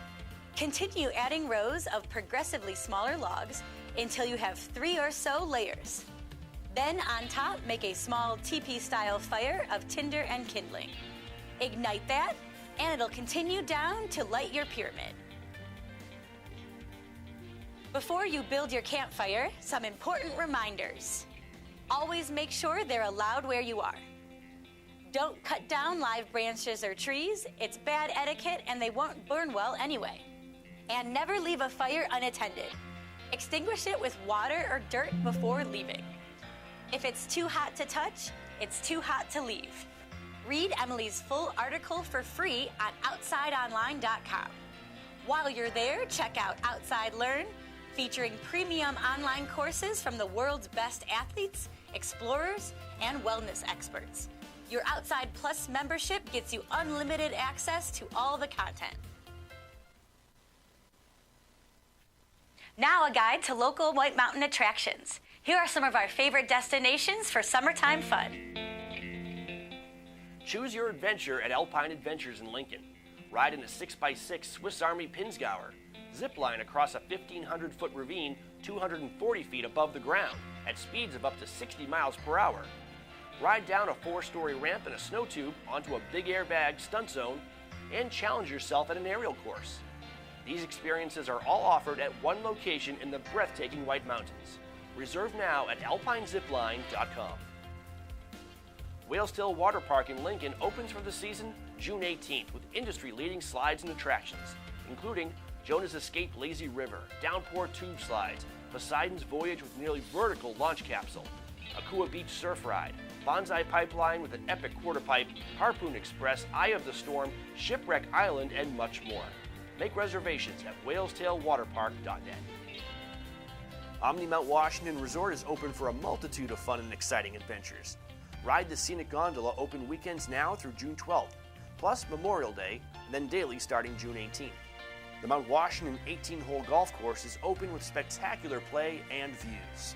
Continue adding rows of progressively smaller logs until you have 3 or so layers. Then on top, make a small teepee-style fire of tinder and kindling. Ignite that, and it'll continue down to light your pyramid. Before you build your campfire, some important reminders. Always make sure they're allowed where you are. Don't cut down live branches or trees. It's bad etiquette and they won't burn well anyway. And never leave a fire unattended. Extinguish it with water or dirt before leaving. If it's too hot to touch, it's too hot to leave. Read Emily's full article for free on OutsideOnline.com. While you're there, check out Outside Learn, featuring premium online courses from the world's best athletes, explorers, and wellness experts. Your Outside Plus membership gets you unlimited access to all the content. Now a guide to local White Mountain attractions. Here are some of our favorite destinations for summertime fun. Choose your adventure at Alpine Adventures in Lincoln. Ride in a 6x6 Swiss Army Pinzgauer. Zip line across a 1,500-foot ravine 240 feet above the ground at speeds of up to 60 miles per hour. Ride down a 4-story ramp in a snow tube onto a big airbag stunt zone, and challenge yourself at an aerial course. These experiences are all offered at one location in the breathtaking White Mountains. Reserve now at alpinezipline.com. Whales Tail Water Park in Lincoln opens for the season June 18th with industry-leading slides and attractions, including Jonah's Escape Lazy River, Downpour Tube Slides, Poseidon's Voyage with nearly vertical launch capsule, Akua Beach Surf Ride, Bonsai Pipeline with an epic quarter pipe, Harpoon Express, Eye of the Storm, Shipwreck Island, and much more. Make reservations at whalestailwaterpark.net. Omni Mount Washington Resort is open for a multitude of fun and exciting adventures. Ride the Scenic Gondola open weekends now through June 12th, plus Memorial Day, then daily starting June 18th. The Mount Washington 18-hole golf course is open with spectacular play and views.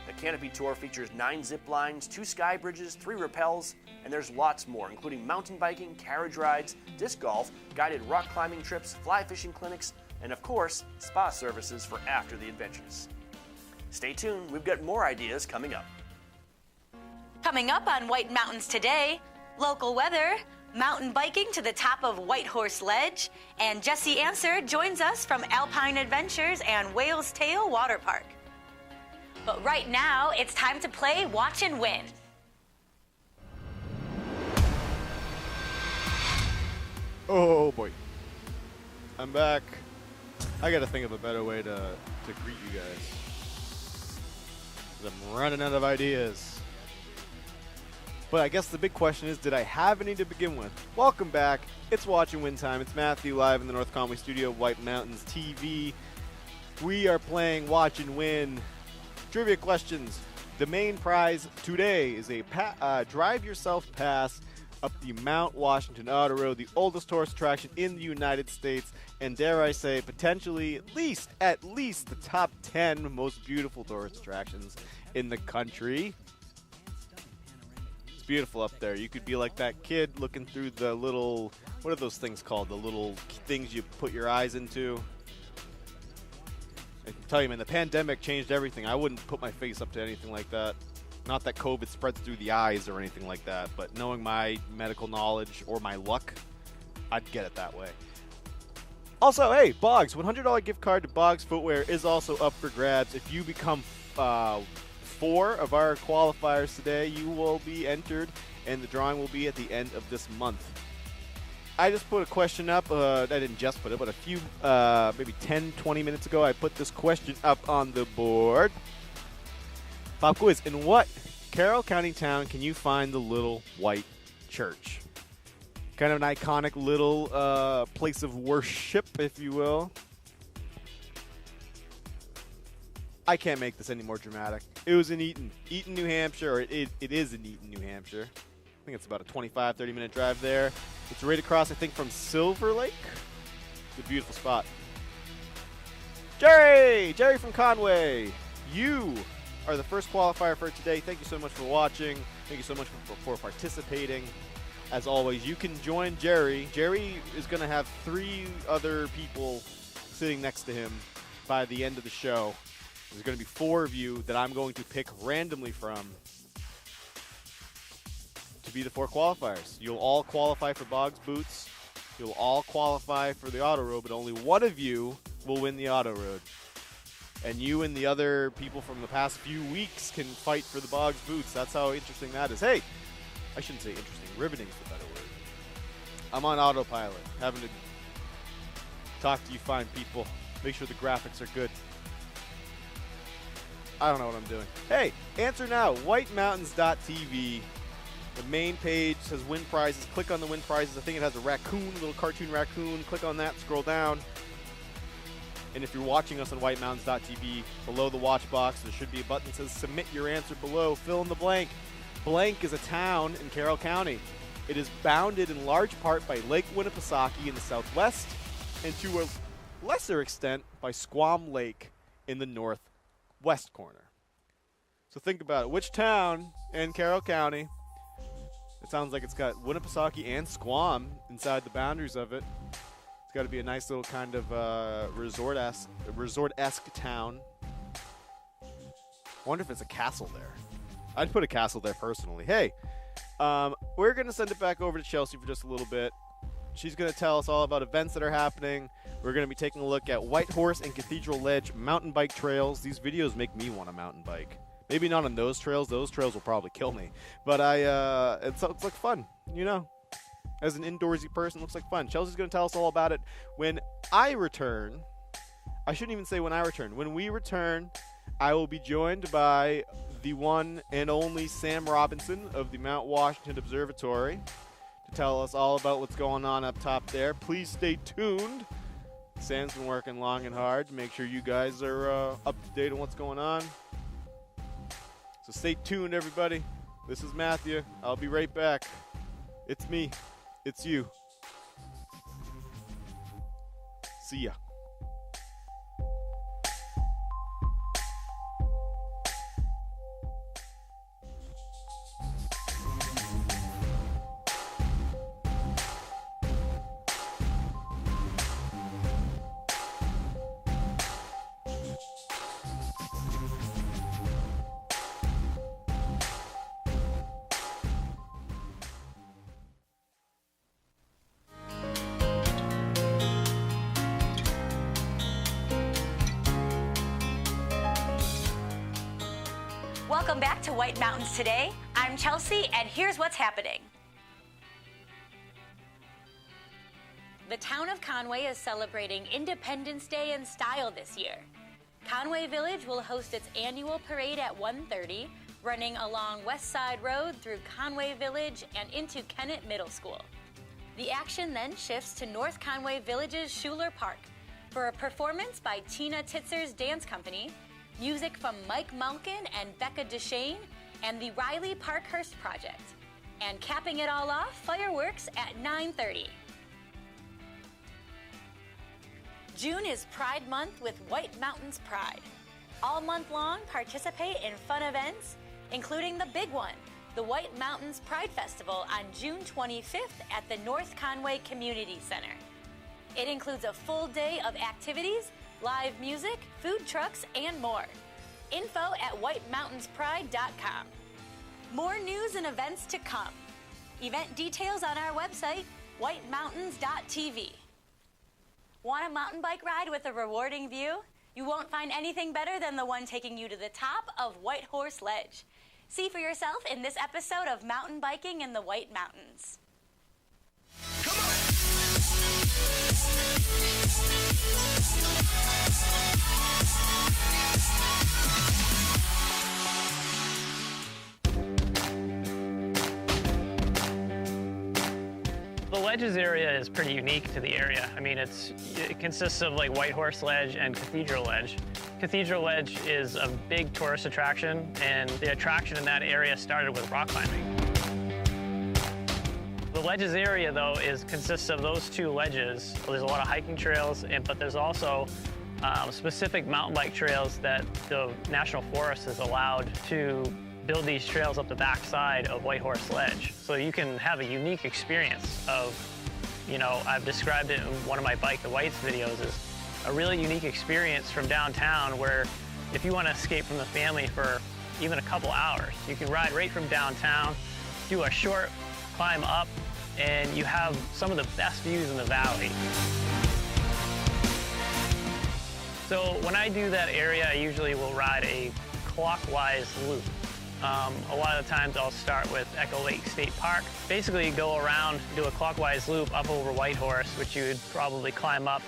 The Canopy Tour features 9 zip lines, 2 sky bridges, 3 rappels, and there's lots more, including mountain biking, carriage rides, disc golf, guided rock climbing trips, fly fishing clinics, and of course, spa services for after the adventures. Stay tuned, we've got more ideas coming up. Coming up on White Mountains today, local weather, mountain biking to the top of White Horse Ledge, and Jesse Answer joins us from Alpine Adventures and Whales Tail Water Park. But right now, it's time to play Watch and Win. Oh boy. I'm back. I gotta think of a better way to greet you guys. 'Cause I'm running out of ideas. But I guess the big question is, did I have any to begin with? Welcome back. It's Watch and Win time. It's Matthew live in the North Conway studio of White Mountains TV. We are playing Watch and Win. Trivia questions. The main prize today is a drive yourself pass up the Mount Washington Auto Road, the oldest tourist attraction in the United States, and dare I say, potentially at least the top 10 most beautiful tourist attractions in the country. It's beautiful up there. You could be like that kid looking through the little, what are those things called? The little things you put your eyes into. I can tell you, man, the pandemic changed everything. I wouldn't put my face up to anything like that. Not that COVID spreads through the eyes or anything like that, but knowing my medical knowledge or my luck, I'd get it that way. Also, hey, Boggs, $100 gift card to Boggs Footwear is also up for grabs. If you become 4 of our qualifiers today, you will be entered, and the drawing will be at the end of this month. I just put a question up. I didn't just put it, but a few, maybe 10, 20 minutes ago, I put this question up on the board. Pop quiz. In what Carroll County town can you find the Little White Church? Kind of an iconic little place of worship, if you will. I can't make this any more dramatic. It was in Eaton, New Hampshire, or it is in Eaton, New Hampshire. I think it's about a 25, 30-minute drive there. It's right across, I think, from Silver Lake. It's a beautiful spot. Jerry from Conway, you are the first qualifier for today. Thank you so much for watching. Thank you so much for participating. As always, you can join Jerry. Jerry is going to have 3 other people sitting next to him by the end of the show. There's going to be 4 of you that I'm going to pick randomly from to be the 4 qualifiers. You'll all qualify for Boggs Boots. You'll all qualify for the Auto Road, but only one of you will win the Auto Road. And you and the other people from the past few weeks can fight for the Boggs Boots. That's how interesting that is. Hey, I shouldn't say interesting. Riveting is the better word. I'm on autopilot, having to talk to you fine people. Make sure the graphics are good. I don't know what I'm doing. Hey, answer now. WhiteMountains.tv. The main page says win prizes. Click on the win prizes. I think it has a raccoon, a little cartoon raccoon. Click on that, scroll down. And if you're watching us on WhiteMountains.tv, below the watch box, there should be a button that says submit your answer below. Fill in the blank. Blank is a town in Carroll County. It is bounded in large part by Lake Winnipesaukee in the southwest and to a lesser extent by Squam Lake in the northwest corner. So think about it. Which town in Carroll County? It sounds like it's got Winnipesaukee and Squam inside the boundaries of it. It's got to be a nice little kind of resort-esque town. I wonder if it's a castle there. I'd put a castle there personally. Hey, we're going to send it back over to Chelsea for just a little bit. She's going to tell us all about events that are happening. We're going to be taking a look at Whitehorse and Cathedral Ledge mountain bike trails. These videos make me want a mountain bike. Maybe not on those trails. Those trails will probably kill me. But it's like fun, you know. As an indoorsy person, it looks like fun. Chelsea's going to tell us all about it when I return. I shouldn't even say when I return. When we return, I will be joined by the one and only Sam Robinson of the Mount Washington Observatory to tell us all about what's going on up top there. Please stay tuned. Sam's been working long and hard to make sure you guys are up to date on what's going on. So stay tuned, everybody. This is Matthew. I'll be right back. It's me. It's you. See ya. Welcome back to White Mountains Today. I'm Chelsea, and here's what's happening. The town of Conway is celebrating Independence Day in style this year. Conway Village will host its annual parade at 1:30, running along West Side Road through Conway Village and into Kennett Middle School. The action then shifts to North Conway Village's Schuler Park for a performance by Tina Titzer's Dance Company, music from Mike Malkin and Becca Deshane, and the Riley Parkhurst Project. And capping it all off, fireworks at 9:30. June is Pride Month with White Mountains Pride. All month long, participate in fun events, including the big one, the White Mountains Pride Festival on June 25th at the North Conway Community Center. It includes a full day of activities, live music, food trucks, and more. Info at whitemountanspride.com. More news and events to come. Event details on our website, whitemountains.tv. Want a mountain bike ride with a rewarding view? You won't find anything better than the one taking you to the top of Whitehorse Ledge. See for yourself in this episode of Mountain Biking in the White Mountains. The Ledges area is pretty unique to the area. I mean, it consists of like Whitehorse Ledge and Cathedral Ledge. Cathedral Ledge is a big tourist attraction, and the attraction in that area started with rock climbing. ledges area, though, consists of those 2 ledges. There's a lot of hiking trails, but there's also specific mountain bike trails that the National Forest has allowed to build these trails up the backside of Whitehorse Ledge. So you can have a unique experience of, I've described it in one of my Bike the Whites videos as a really unique experience from downtown where if you want to escape from the family for even a couple hours, you can ride right from downtown, do a short climb up, and you have some of the best views in the valley. So when I do that area, I usually will ride a clockwise loop. A lot of the times I'll start with Echo Lake State Park. Basically go around, do a clockwise loop up over Whitehorse, which you would probably climb up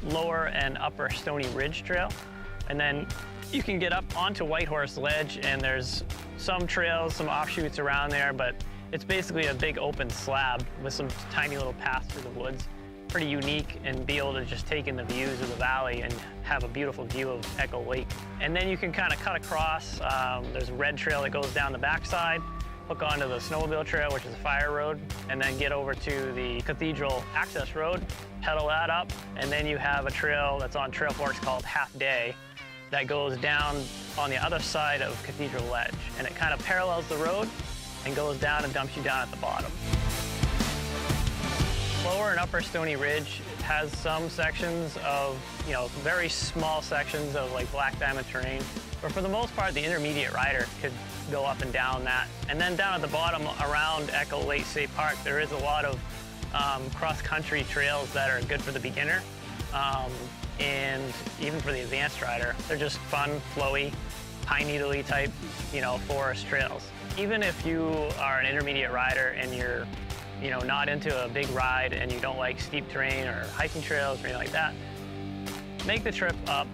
Lower and Upper Stony Ridge Trail. And then you can get up onto Whitehorse Ledge, and there's some trails, some offshoots around there, but it's basically a big open slab with some tiny little paths through the woods. Pretty unique, and be able to just take in the views of the valley and have a beautiful view of Echo Lake. And then you can kind of cut across. There's a red trail that goes down the backside, hook onto the snowmobile trail, which is a fire road, and then get over to the Cathedral Access Road, pedal that up, and then you have a trail that's on Trail Forks called Half Day that goes down on the other side of Cathedral Ledge. And it kind of parallels the road and goes down and dumps you down at the bottom. Lower and Upper Stony Ridge has some sections of, very small sections of like black diamond terrain. But for the most part, the intermediate rider could go up and down that. And then down at the bottom around Echo Lake State Park, there is a lot of cross-country trails that are good for the beginner and even for the advanced rider. They're just fun, flowy, pine needle-y type, forest trails. Even if you are an intermediate rider and you're not into a big ride and you don't like steep terrain or hiking trails or anything like that, make the trip up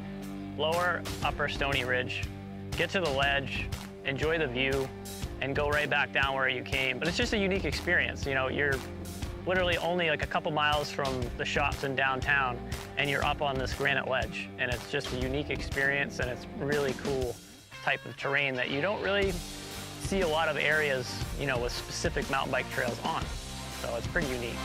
Lower Upper Stony Ridge, get to the ledge, enjoy the view, and go right back down where you came. But it's just a unique experience. You're literally only like a couple miles from the shops in downtown, and you're up on this granite ledge. And it's just a unique experience, and it's really cool type of terrain that you don't really see a lot of areas, with specific mountain bike trails on. So it's pretty unique.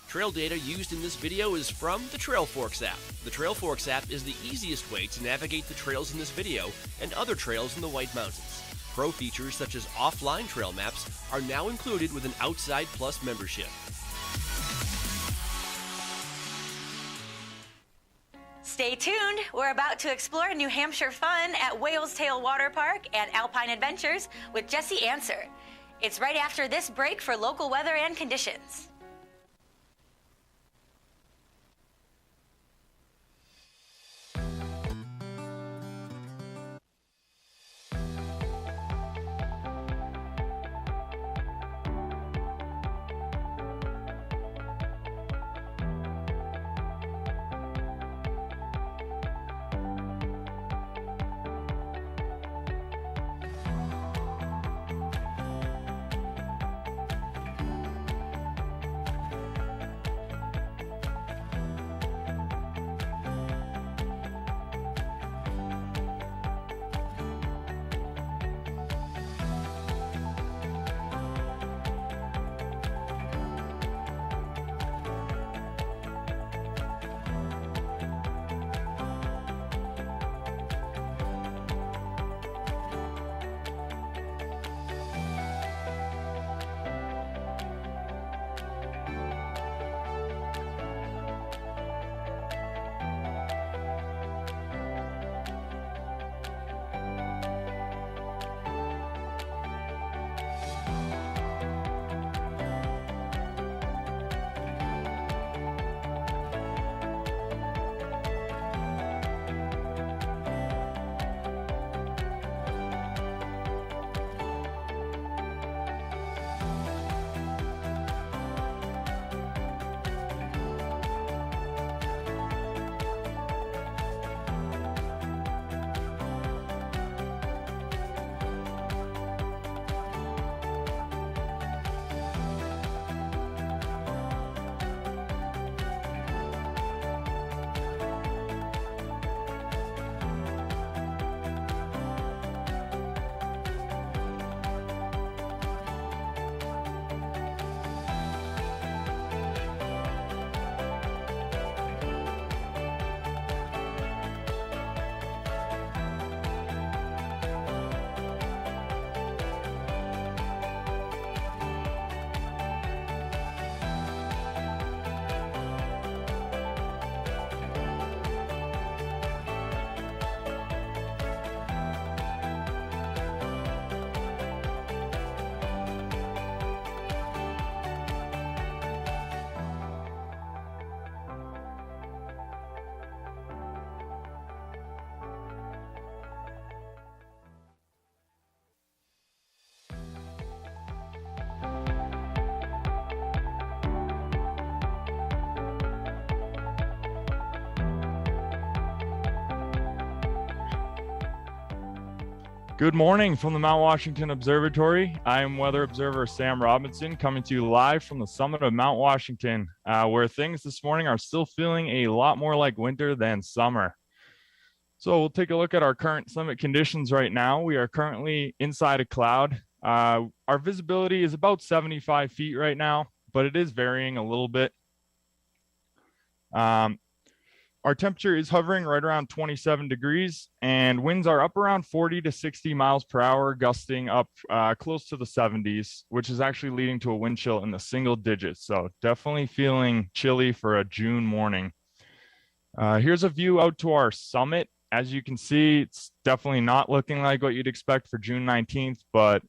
Trail data used in this video is from the Trail Forks app. The Trail Forks app is the easiest way to navigate the trails in this video and other trails in the White Mountains. Pro features such as offline trail maps are now included with an Outside Plus membership. Stay tuned. We're about to explore New Hampshire fun at Whale's Tail Water Park and Alpine Adventures with Jesse Answer. It's right after this break for local weather and conditions. Good morning from the Mount Washington Observatory. I am weather observer Sam Robinson, coming to you live from the summit of Mount Washington, where things this morning are still feeling a lot more like winter than summer. So we'll take a look at our current summit conditions right now. We are currently inside a cloud. Our visibility is about 75 feet right now, but it is varying a little bit. Our temperature is hovering right around 27 degrees, and winds are up around 40 to 60 miles per hour, gusting up close to the 70s, which is actually leading to a wind chill in the single digits. So definitely feeling chilly for a June morning. Here's a view out to our summit. As you can see, it's definitely not looking like what you'd expect for June 19th, but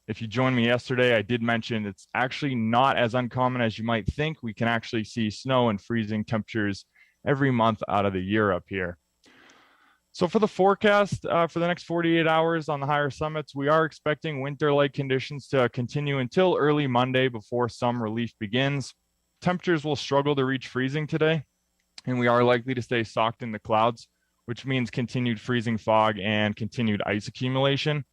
if you joined me yesterday, I did mention it's actually not as uncommon as you might think. We can actually see snow and freezing temperatures every month out of the year up here. So for the forecast for the next 48 hours on the higher summits, we are expecting winter-like conditions to continue until early Monday before some relief begins. Temperatures will struggle to reach freezing today, and we are likely to stay socked in the clouds, which means continued freezing fog and continued ice accumulation.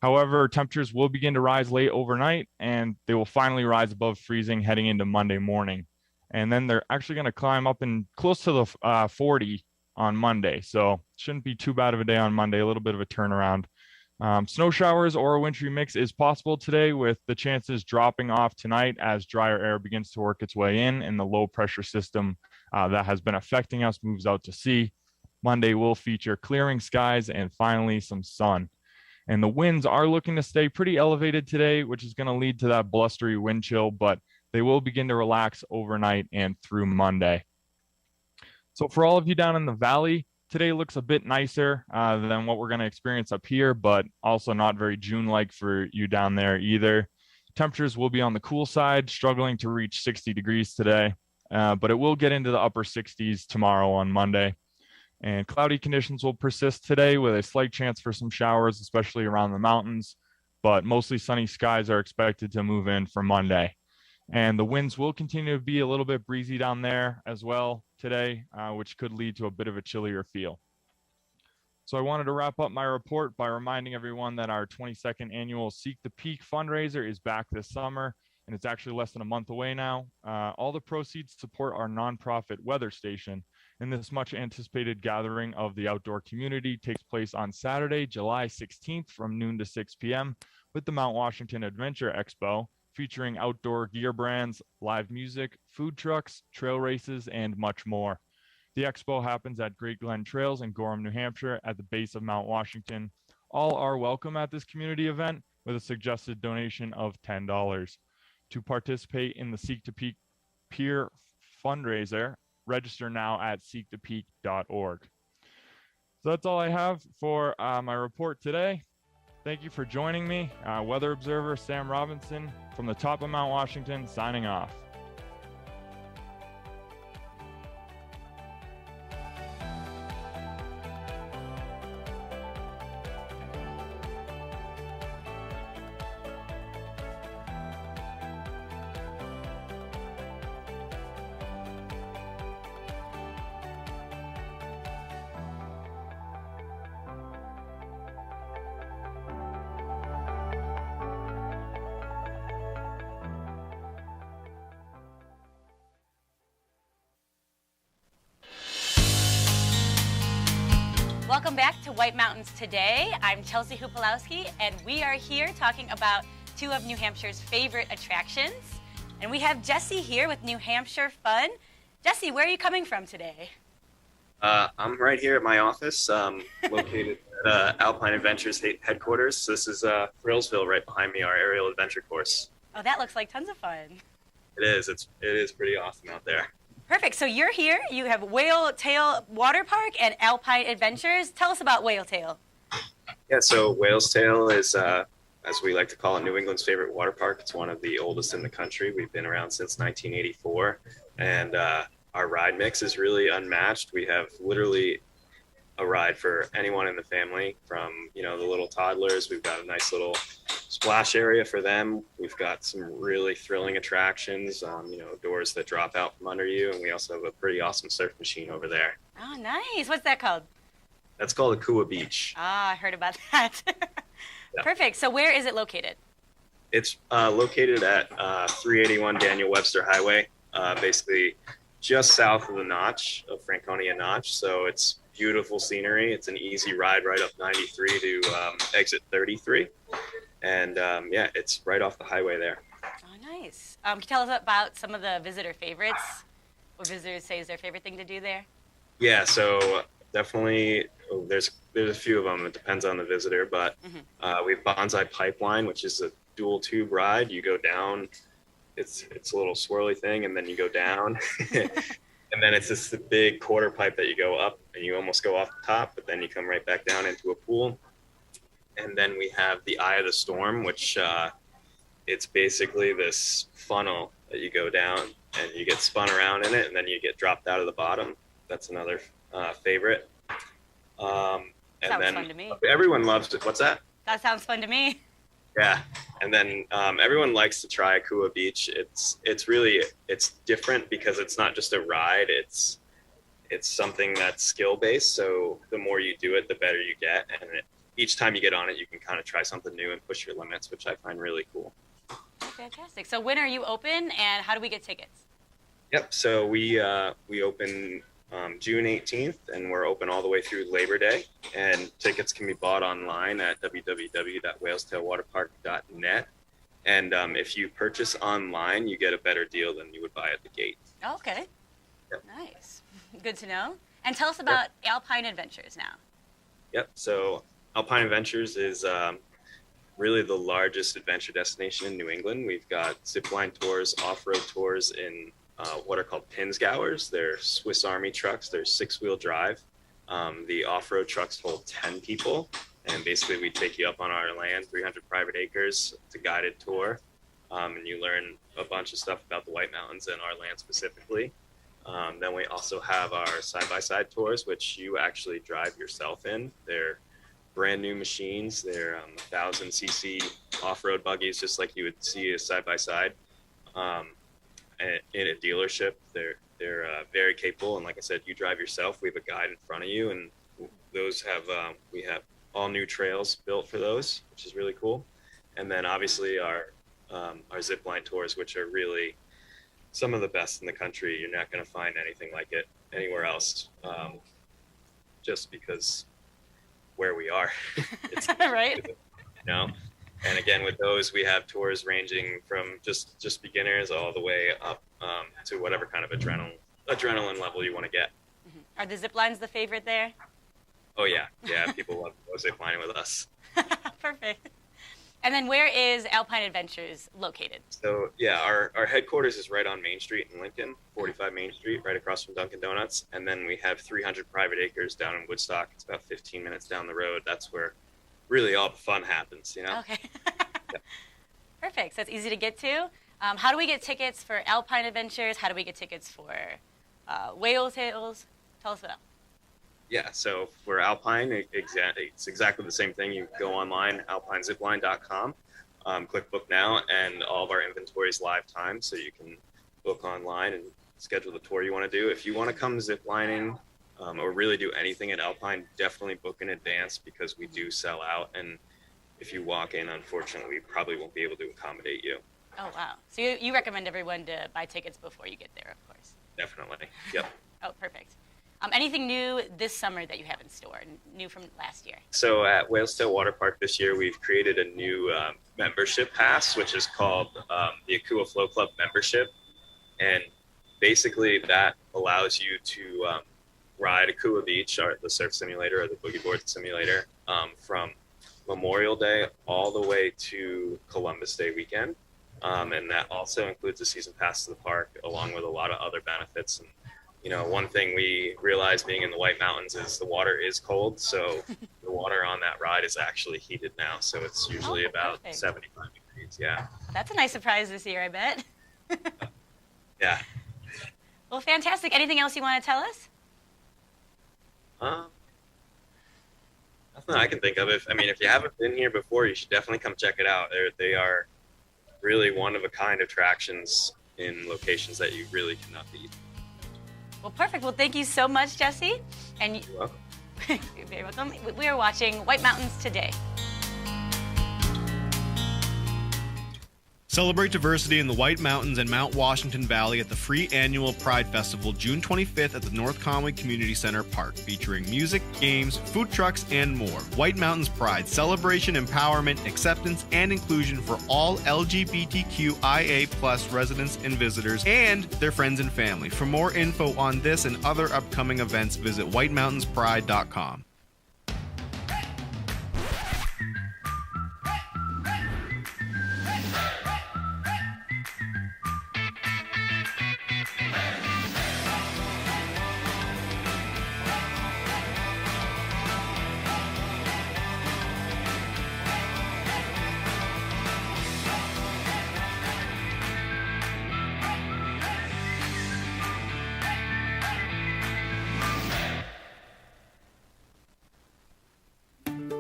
However, temperatures will begin to rise late overnight, and they will finally rise above freezing heading into Monday morning. And then they're actually going to climb up in close to the 40 on Monday. So shouldn't be too bad of a day on Monday, a little bit of a turnaround. Snow showers or a wintry mix is possible today, with the chances dropping off tonight as drier air begins to work its way in and the low pressure system that has been affecting us moves out to sea. Monday will feature clearing skies and finally some sun. And the winds are looking to stay pretty elevated today, which is going to lead to that blustery wind chill, but they will begin to relax overnight and through Monday. So for all of you down in the valley, today looks a bit nicer than what we're going to experience up here, but also not very June-like for you down there either. Temperatures will be on the cool side, struggling to reach 60 degrees today, but it will get into the upper 60s tomorrow on Monday. And cloudy conditions will persist today with a slight chance for some showers, especially around the mountains, but mostly sunny skies are expected to move in for Monday. And the winds will continue to be a little bit breezy down there as well today, which could lead to a bit of a chillier feel. So I wanted to wrap up my report by reminding everyone that our 22nd annual Seek the Peak fundraiser is back this summer, and it's actually less than a month away now. All the proceeds support our nonprofit weather station, and this much anticipated gathering of the outdoor community takes place on Saturday, July 16th from noon to 6 p.m. with the Mount Washington Adventure Expo, featuring outdoor gear brands, live music, food trucks, trail races, and much more. The expo happens at Great Glen Trails in Gorham, New Hampshire at the base of Mount Washington. All are welcome at this community event with a suggested donation of $10. To participate in the Seek to Peak Peer fundraiser, register now at seekthepeak.org. So that's all I have for my report today. Thank you for joining me. Weather observer Sam Robinson from the top of Mount Washington, signing off. Welcome back to White Mountains Today. I'm Chelsea Hupalowski, and we are here talking about two of New Hampshire's favorite attractions. And we have Jesse here with New Hampshire Fun. Jesse, where are you coming from today? I'm right here at my office, located at Alpine Adventures headquarters. So this is Thrillsville right behind me, our aerial adventure course. Oh, that looks like tons of fun. It is. It is pretty awesome out there. Perfect. So you're here. You have Whale Tail Water Park and Alpine Adventures. Tell us about Whale Tail. Yeah, so Whale's Tail is, as we like to call it, New England's favorite water park. It's one of the oldest in the country. We've been around since 1984, and our ride mix is really unmatched. We have literally a ride for anyone in the family, from, you know, the little toddlers. We've got a nice little splash area for them. We've got some really thrilling attractions, you know, doors that drop out from under you, and we also have a pretty awesome surf machine over there. Oh, nice. What's that called? That's called Akua Beach. Ah, I heard about that. Yeah. Perfect. So where is it located? It's located at 381 Daniel Webster Highway, basically just south of the Notch, of Franconia Notch. So it's beautiful scenery. It's an easy ride right up 93 to exit 33. And yeah, it's right off the highway there. Oh, nice. Can you tell us about some of the visitor favorites? What visitors say is their favorite thing to do there? Yeah, so definitely there's a few of them. It depends on the visitor, but we have Bonsai Pipeline, which is a dual tube ride. You go down, it's a little swirly thing, and then you go down. And then it's this big quarter pipe that you go up and you almost go off the top, but then you come right back down into a pool. And then we have the Eye of the Storm, which it's basically this funnel that you go down and you get spun around in it, and then you get dropped out of the bottom. That's another favorite. And Sounds then fun to me. everyone loves it. What's that? That sounds fun to me. Yeah, and then everyone likes to try Akua Beach. It's really different because it's not just a ride. It's something that's skill based. So the more you do it, the better you get. And each time you get on it, you can kind of try something new and push your limits, which I find really cool. Fantastic. So when are you open, and how do we get tickets? Yep. So we open June 18th, and we're open all the way through Labor Day. And tickets can be bought online at www.whalestailwaterpark.net. And if you purchase online, you get a better deal than you would buy at the gate. Okay. Yep. Nice. Good to know. And tell us about Alpine Adventures now. Yep. So Alpine Adventures is really the largest adventure destination in New England. We've got zipline tours, off-road tours in what are called Pinzgauers. They're Swiss Army trucks. They're 6-wheel drive. The off-road trucks hold 10 people, and basically we take you up on our land, 300 private acres. It's a guided tour, and you learn a bunch of stuff about the White Mountains and our land specifically. Then we also have our side-by-side tours, which you actually drive yourself in. They're brand new machines. They're 1,000cc off-road buggies, just like you would see a side-by-side. In a dealership, they're very capable, and like I said, you drive yourself. We have a guide in front of you, and those have we have all new trails built for those, which is really cool. And then obviously our zipline tours, which are really some of the best in the country. You're not going to find anything like it anywhere else, just because where we are. It's, right. You know. And again, with those, we have tours ranging from just beginners all the way up to whatever kind of adrenaline level you want to get. Are the zip lines the favorite there? Oh yeah, people love to go zip lining with us. Perfect. And then where is Alpine Adventures located? So yeah, our headquarters is right on Main Street in Lincoln, 45 Main Street, right across from Dunkin' Donuts. And then we have 300 private acres down in Woodstock. It's about 15 minutes down the road. That's where really all the fun happens, you know? Okay. Perfect. So it's easy to get to. How do we get tickets for Alpine Adventures? How do we get tickets for Whale Tales? Tell us about that. Yeah, so for Alpine, it's exactly the same thing. You go online, alpinezipline.com, click book now, and all of our inventory is live time, so you can book online and schedule the tour you want to do. If you want to come ziplining or really do anything at Alpine, definitely book in advance because we do sell out. And if you walk in, unfortunately, we probably won't be able to accommodate you. Oh, wow. So you recommend everyone to buy tickets before you get there, of course. Definitely. Yep. Oh, perfect. Anything new this summer that you have in store, new from last year? So at Whalestail Water Park this year, we've created a new membership pass, which is called the Akua Flow Club membership. And basically that allows you to ride Akua Beach, or the surf simulator or the boogie board simulator, from Memorial Day all the way to Columbus Day weekend. And that also includes a season pass to the park, along with a lot of other benefits. And you know, one thing we realized being in the White Mountains is the water is cold. So the water on that ride is actually heated now. So it's usually about 75 degrees. Yeah. That's a nice surprise this year, I bet. Yeah. Well, fantastic. Anything else you want to tell us? Nothing I can think of. If you haven't been here before, you should definitely come check it out. They are really one of a kind attractions in locations that you really cannot beat. Well, perfect. Well, thank you so much, Jesse. And You're welcome. you're very welcome. We are watching White Mountains Today. Celebrate diversity in the White Mountains and Mount Washington Valley at the free annual Pride Festival June 25th at the North Conway Community Center Park, featuring music, games, food trucks, and more. White Mountains Pride, celebration, empowerment, acceptance, and inclusion for all LGBTQIA+ residents and visitors and their friends and family. For more info on this and other upcoming events, visit whitemountains.pride.com.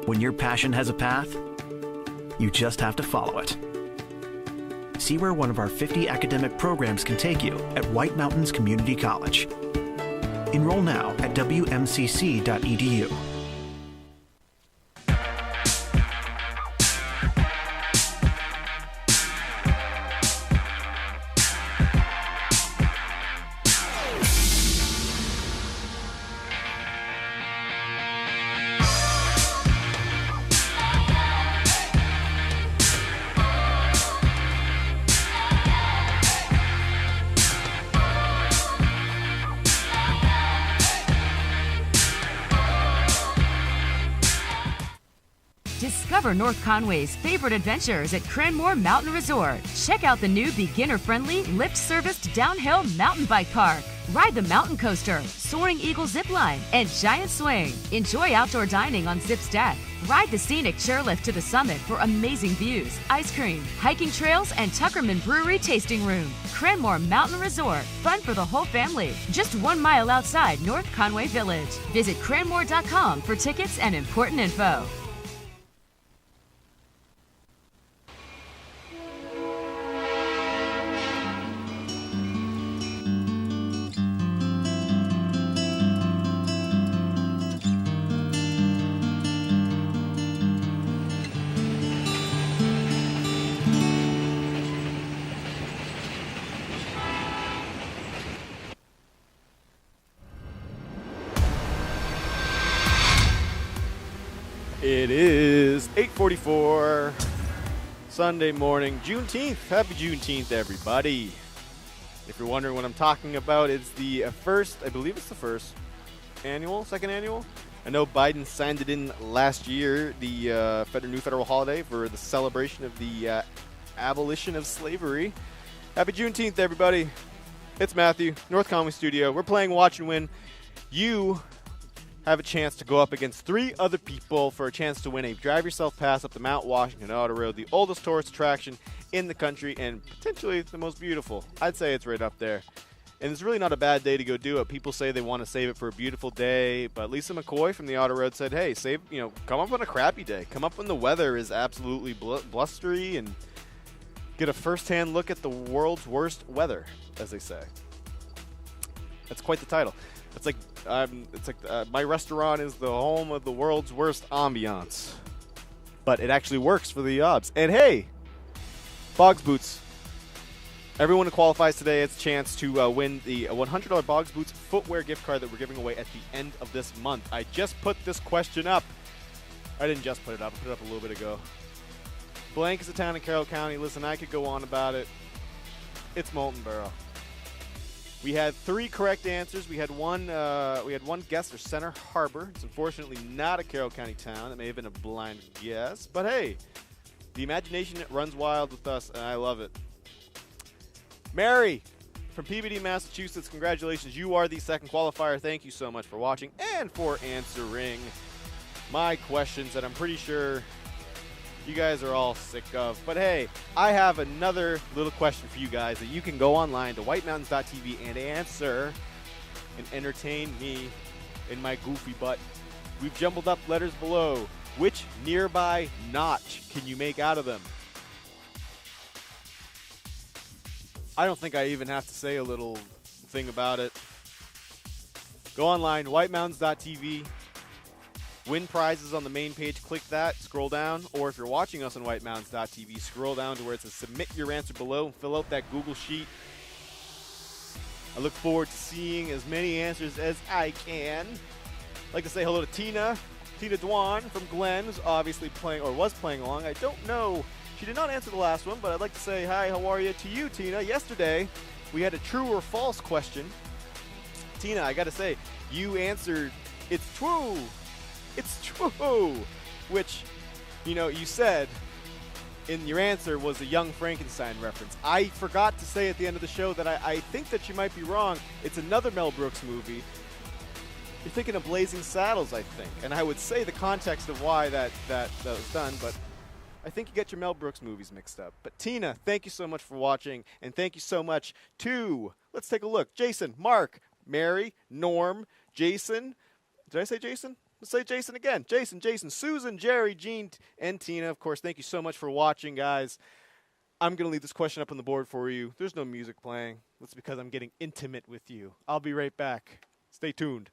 When your passion has a path, you just have to follow it. See where one of our 50 academic programs can take you at White Mountains Community College. Enroll now at wmcc.edu. Discover North Conway's favorite adventures at Cranmore Mountain Resort. Check out the new beginner-friendly, lift-serviced downhill mountain bike park. Ride the mountain coaster, Soaring Eagle zipline, and giant swing. Enjoy outdoor dining on Zip's deck. Ride the scenic chairlift to the summit for amazing views, ice cream, hiking trails, and Tuckerman Brewery tasting room. Cranmore Mountain Resort. Fun for the whole family. Just 1 mile outside North Conway Village. Visit cranmore.com for tickets and important info. It is 8:44 Sunday morning, Juneteenth. Happy Juneteenth, everybody. If you're wondering what I'm talking about, it's the first, I believe it's the first annual, second annual. I know Biden signed it in last year, the new federal holiday for the celebration of the abolition of slavery. Happy Juneteenth, everybody. It's Matthew, North Conway Studio. We're playing Watch and Win. You have a chance to go up against 3 other people for a chance to win a Drive Yourself Pass up the Mount Washington Auto Road, the oldest tourist attraction in the country and potentially the most beautiful. I'd say it's right up there. And it's really not a bad day to go do it. People say they want to save it for a beautiful day, but Lisa McCoy from the Auto Road said, hey, come up on a crappy day. Come up when the weather is absolutely blustery and get a first-hand look at the world's worst weather, as they say. That's quite the title. It's like my restaurant is the home of the world's worst ambiance. But it actually works for the odds. And hey, Boggs Boots. Everyone who qualifies today has a chance to win the $100 Boggs Boots footwear gift card that we're giving away at the end of this month. I just put this question up. I didn't just put it up. I put it up a little bit ago. Blank is a town in Carroll County. Listen, I could go on about it. It's Moulton Borough. We had 3 correct answers. We had one guess for Center Harbor. It's unfortunately not a Carroll County town. That may have been a blind guess. But hey, the imagination runs wild with us, and I love it. Mary from Peabody, Massachusetts, congratulations. You are the second qualifier. Thank you so much for watching and for answering my questions that I'm pretty sure you guys are all sick of. But hey, I have another little question for you guys that you can go online to whitemountains.tv and answer and entertain me in my goofy butt. We've jumbled up letters below. Which nearby notch can you make out of them? I don't think I even have to say a little thing about it. Go online, whitemountains.tv. Win prizes on the main page, click that, scroll down, or if you're watching us on whitemountains.tv, scroll down to where it says submit your answer below and fill out that Google Sheet. I look forward to seeing as many answers as I can. I'd like to say hello to Tina Dwan from Glen, who's obviously playing, or was playing along. I don't know, she did not answer the last one, but I'd like to say hi, how are you to you, Tina. Yesterday, we had a true or false question. Tina, I gotta say, you answered, it's true. It's true, which, you know, you said in your answer was a Young Frankenstein reference. I forgot to say at the end of the show that I think that you might be wrong. It's another Mel Brooks movie. You're thinking of Blazing Saddles, I think, and I would say the context of why that was done, but I think you get your Mel Brooks movies mixed up. But Tina, thank you so much for watching, and thank you so much to, let's take a look, Jason, Mark, Mary, Norm, Jason. Did I say Jason? Let's say Jason again. Jason, Susan, Jerry, Jean, and Tina. Of course, thank you so much for watching, guys. I'm going to leave this question up on the board for you. There's no music playing. That's because I'm getting intimate with you. I'll be right back. Stay tuned.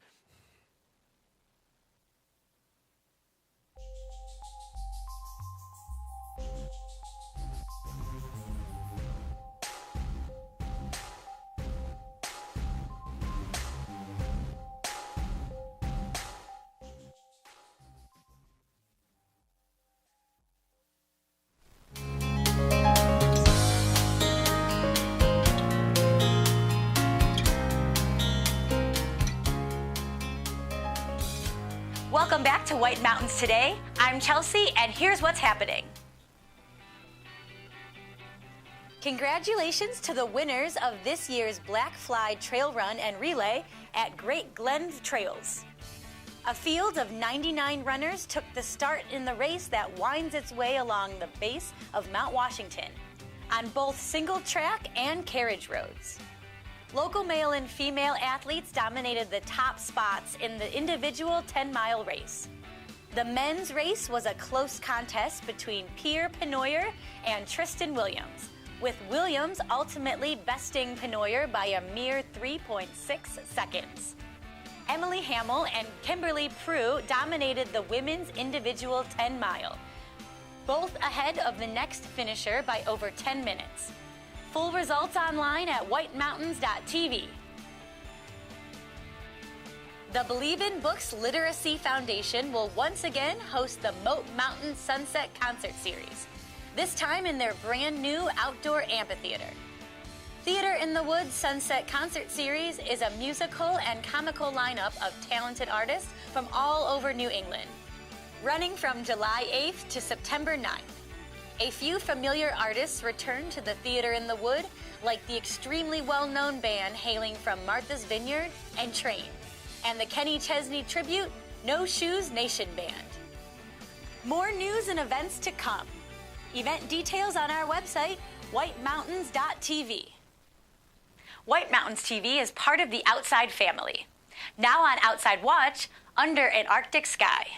Welcome back to White Mountains Today. I'm Chelsea, and here's what's happening. Congratulations to the winners of this year's Black Fly Trail Run and Relay at Great Glen Trails. A field of 99 runners took the start in the race that winds its way along the base of Mount Washington on both single track and carriage roads. Local male and female athletes dominated the top spots in the individual 10-mile race. The men's race was a close contest between Pierre Penoyer and Tristan Williams, with Williams ultimately besting Penoyer by a mere 3.6 seconds. Emily Hamill and Kimberly Prue dominated the women's individual 10-mile, both ahead of the next finisher by over 10 minutes. Full results online at whitemountains.tv. The Believe in Books Literacy Foundation will once again host the Moat Mountain Sunset Concert Series, this time in their brand new outdoor amphitheater. Theater in the Woods Sunset Concert Series is a musical and comical lineup of talented artists from all over New England, running from July 8th to September 9th. A few familiar artists return to the Theater in the Wood, like the extremely well-known band hailing from Martha's Vineyard and Train, and the Kenny Chesney tribute No Shoes Nation Band. More news and events to come. Event details on our website, whitemountains.tv. White Mountains TV is part of the Outside family. Now on Outside Watch, Under an Arctic Sky.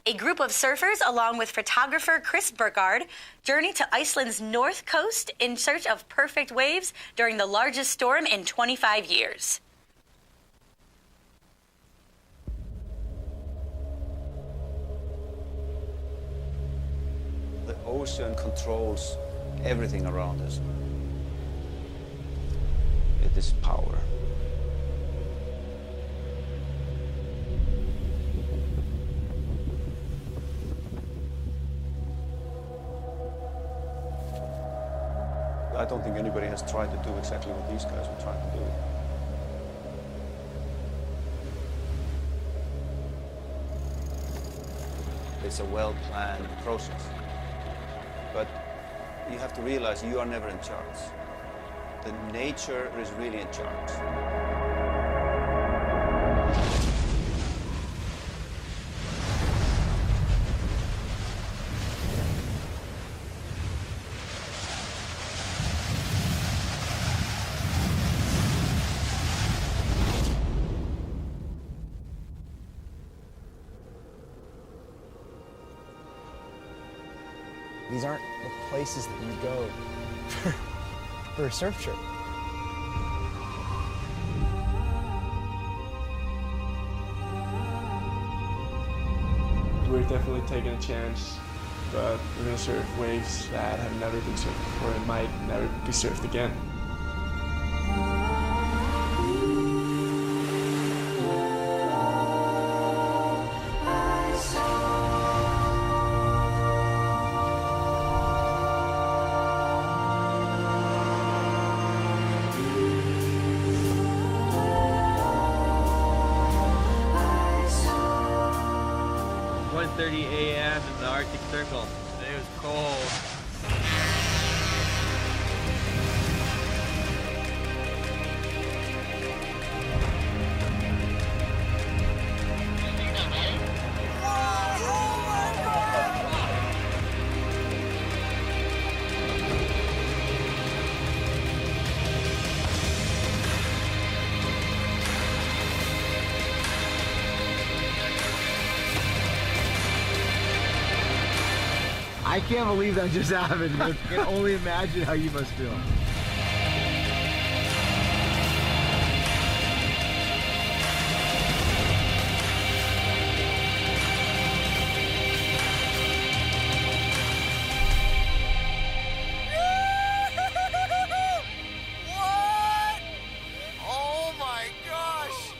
A group of surfers, along with photographer Chris Burgard, journey to Iceland's north coast in search of perfect waves during the largest storm in 25 years. The ocean controls everything around us. It is power. I don't think anybody has tried to do exactly what these guys were trying to do. It's a well-planned process. But you have to realize you are never in charge. The nature is really in charge. These aren't the places that you go for a surf trip. definitely taking a chance, but we're going to surf waves that have never been surfed before and might never be surfed again. A.m. in the Arctic Circle. It was cold. I can't believe that just happened. I can only imagine how you must feel. Oh my gosh!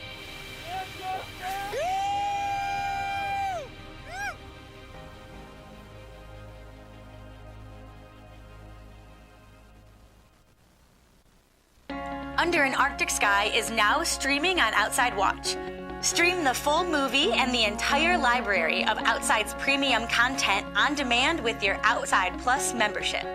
Under an Arctic Sky is now streaming on Outside Watch. Stream the full movie and the entire library of Outside's premium content on demand with your Outside Plus membership.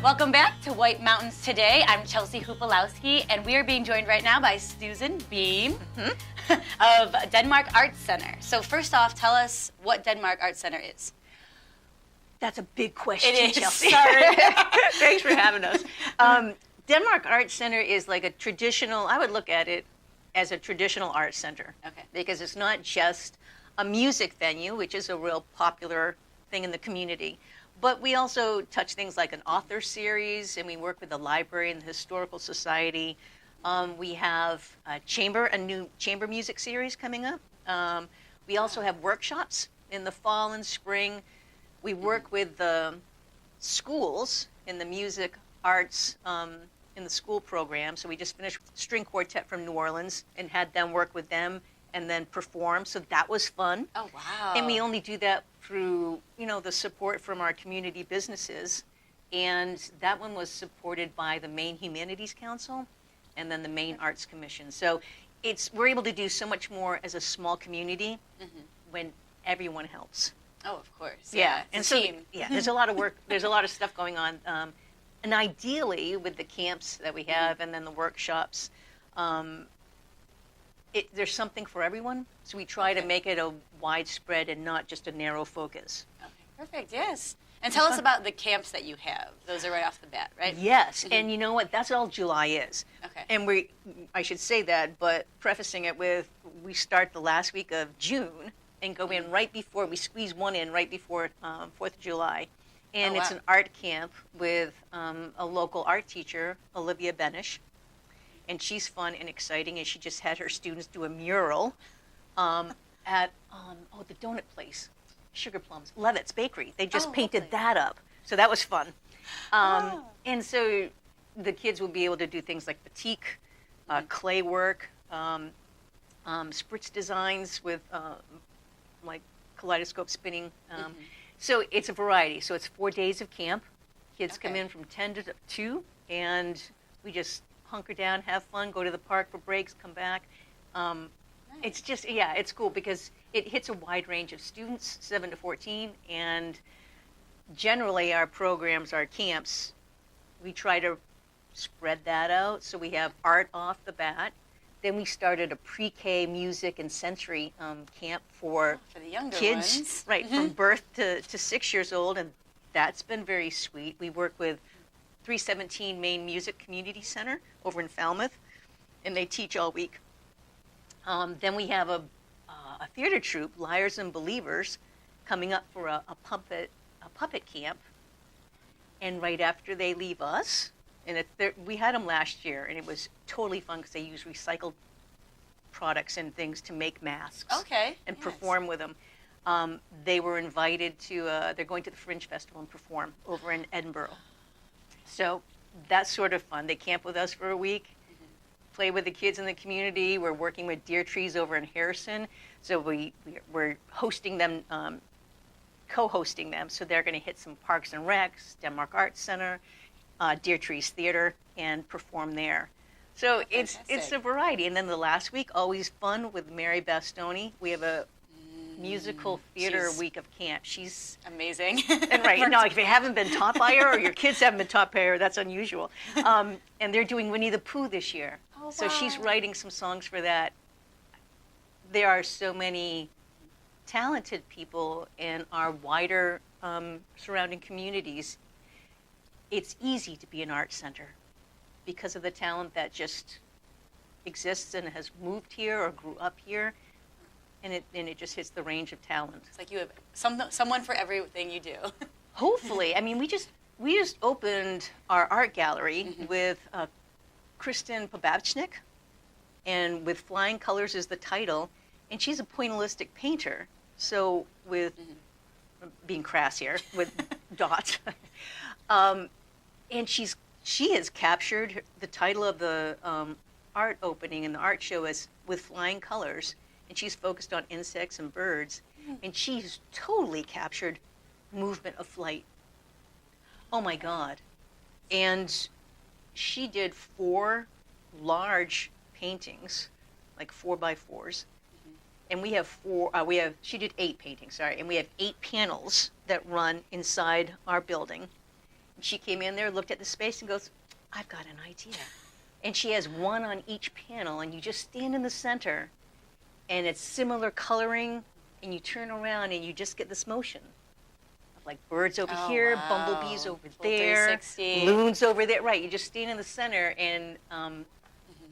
Welcome back to White Mountains Today. I'm Chelsea Hupalowski, and we are being joined right now by Susan Beam of Denmark Arts Center. So first off, tell us what Denmark Arts Center is. That's a big question, It is. Chelsea. Sorry. Thanks for having us. Denmark Arts Center is like a traditional, I would look at it as a traditional arts center. Okay. Because it's not just a music venue, which is a real popular thing in the community, but we also touch things like an author series, and we work with the library and the Historical Society. We have a new chamber music series coming up. We also have workshops in the fall and spring. We work with the schools in the music arts in the school program. So we just finished string quartet from New Orleans and had them work with them and then perform. So that was fun. Oh, wow. And we only do that through, the support from our community businesses. And that one was supported by the Maine Humanities Council and then the Maine Arts Commission. So we're able to do so much more as a small community when everyone helps. Oh, of course. Yeah, It's and a so team. there's a lot of work. There's a lot of stuff going on, and ideally with the camps that we have and then the workshops, there's something for everyone. So we try to make it a widespread and not just a narrow focus. Okay, perfect. Yes. And tell us about the camps that you have. Those are right off the bat, right? Yes, and you know what? That's all July is. Okay. And I should say that, but prefacing it with, we start the last week of June and go in right before, we squeeze one in right before 4th of July. And it's an art camp with a local art teacher, Olivia Benish. And she's fun and exciting, and she just had her students do a mural at the donut place, Sugar Plums, Levitt's Bakery. They just painted that up. So that was fun. And so the kids will be able to do things like batik, clay work, spritz designs with like kaleidoscope spinning. So it's a variety. So it's 4 days of camp. Kids come in from 10 to 2, and we just hunker down, have fun, go to the park for breaks, come back. It's just, it's cool because it hits a wide range of students, 7 to 14, and generally our programs, our camps, we try to spread that out. So we have art off the bat. Then we started a pre-K music and sensory camp for the younger kids, ones. right, from birth to 6 years old, and that's been very sweet. We work with 317 Maine Music Community Center over in Falmouth, and they teach all week. Then we have a theater troupe, Liars and Believers, coming up for a puppet camp. And right after they leave us, And we had them last year, and it was totally fun because they use recycled products and things to make masks. Okay. And perform with them. They were invited to, they're going to the Fringe Festival and perform over in Edinburgh. So that's sort of fun. They camp with us for a week, play with the kids in the community. We're working with Deer Trees over in Harrison. So we're hosting them, co-hosting them. So they're going to hit some Parks and Recs, Denmark Arts Center, Deer Trees Theater, and perform there. So it's a variety. And then the last week, always fun with Mary Bastoni. We have a musical theater week of camp. She's amazing. And right now, if you haven't been taught by her or your kids haven't been taught by her, that's unusual. And they're doing Winnie the Pooh this year. Oh, so she's writing some songs for that. There are so many talented people in our wider surrounding communities. It's easy to be an art center because of the talent that just exists and has moved here or grew up here. And it just hits the range of talent. It's like you have someone for everything you do. Hopefully. I mean, we just opened our art gallery with Kristen Pobabchnik, and with Flying Colors is the title, and she's a pointillistic painter. So with being crass here, with dots, and she has captured the title of the art opening and the art show as with Flying Colors. And she's focused on insects and birds, and she's totally captured movement of flight. Oh my God. And she did 4 large paintings, like 4x4s. And we have she did 8 paintings, sorry, and we have 8 panels that run inside our building. And she came in there, looked at the space and goes, I've got an idea. And she has 1 on each panel, and you just stand in the center, and it's similar coloring, and you turn around and you just get this motion of like birds over here, bumblebees over there, 360. loons over there. Right, you just stand in the center, and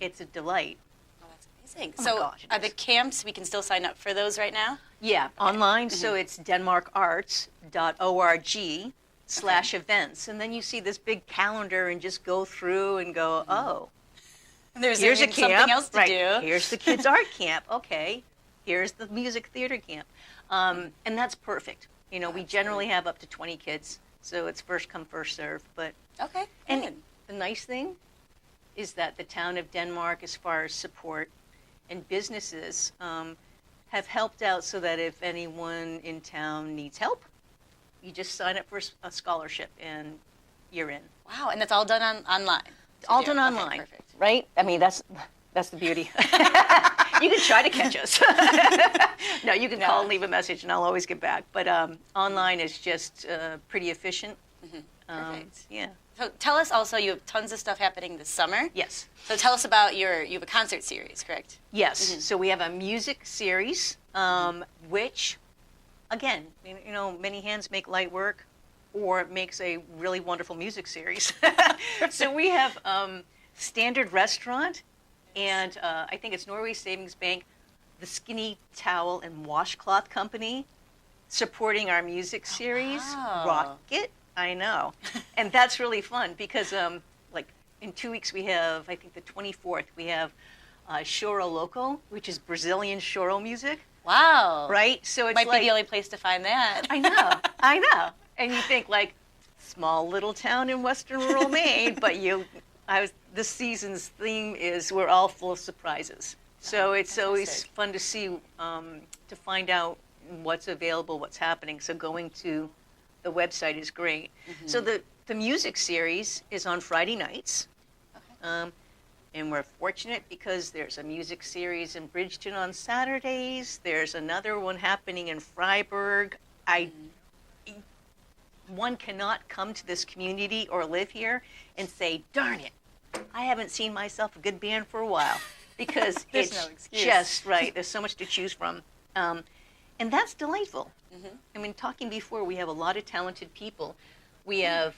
it's a delight. Oh, that's amazing. Oh so my gosh, are the camps, we can still sign up for those right now? Yeah, online, so it's denmarkarts.org/events, and then you see this big calendar and just go through and go, oh. There's Here's a camp. something else to right. do. Here's the kids' art camp. Okay. Here's the music theater camp. And that's perfect. You know, we generally have up to 20 kids, so it's first come, first serve. But okay. And the nice thing is that the town of Denmark, as far as support and businesses, have helped out so that if anyone in town needs help, you just sign up for a scholarship and you're in. Wow, and that's all done online? All done online, perfect. right? I mean, that's the beauty. You can try to catch us. No, you can call and leave a message, and I'll always get back. But online is just pretty efficient. Perfect. Yeah. So tell us also, you have tons of stuff happening this summer. Yes. So tell us about you have a concert series, correct? Yes. So we have a music series, which, again, you know, many hands make light work, or it makes a really wonderful music series. So we have Standard Restaurant, and I think it's Norway Savings Bank, the Skinny Towel and Washcloth Company, supporting our music series, wow. Rocket. I know. And that's really fun because, like, in 2 weeks we have, I think the 24th, we have Choro Loco, which is Brazilian choro music. Wow. Right? So it's might like, be the only place to find that. I know. And you think, like, small little town in western rural Maine, but this season's theme is we're all full of surprises. So it's always fun to see, to find out what's available, what's happening. So going to the website is great. So the music series is on Friday nights. Okay. And we're fortunate because there's a music series in Bridgeton on Saturdays. There's another one happening in Freiburg. One cannot come to this community or live here and say, darn it, I haven't seen myself a good band for a while. Because There's it's no excuse. just right. There's so much to choose from. And that's delightful. I mean, talking before, we have a lot of talented people. We have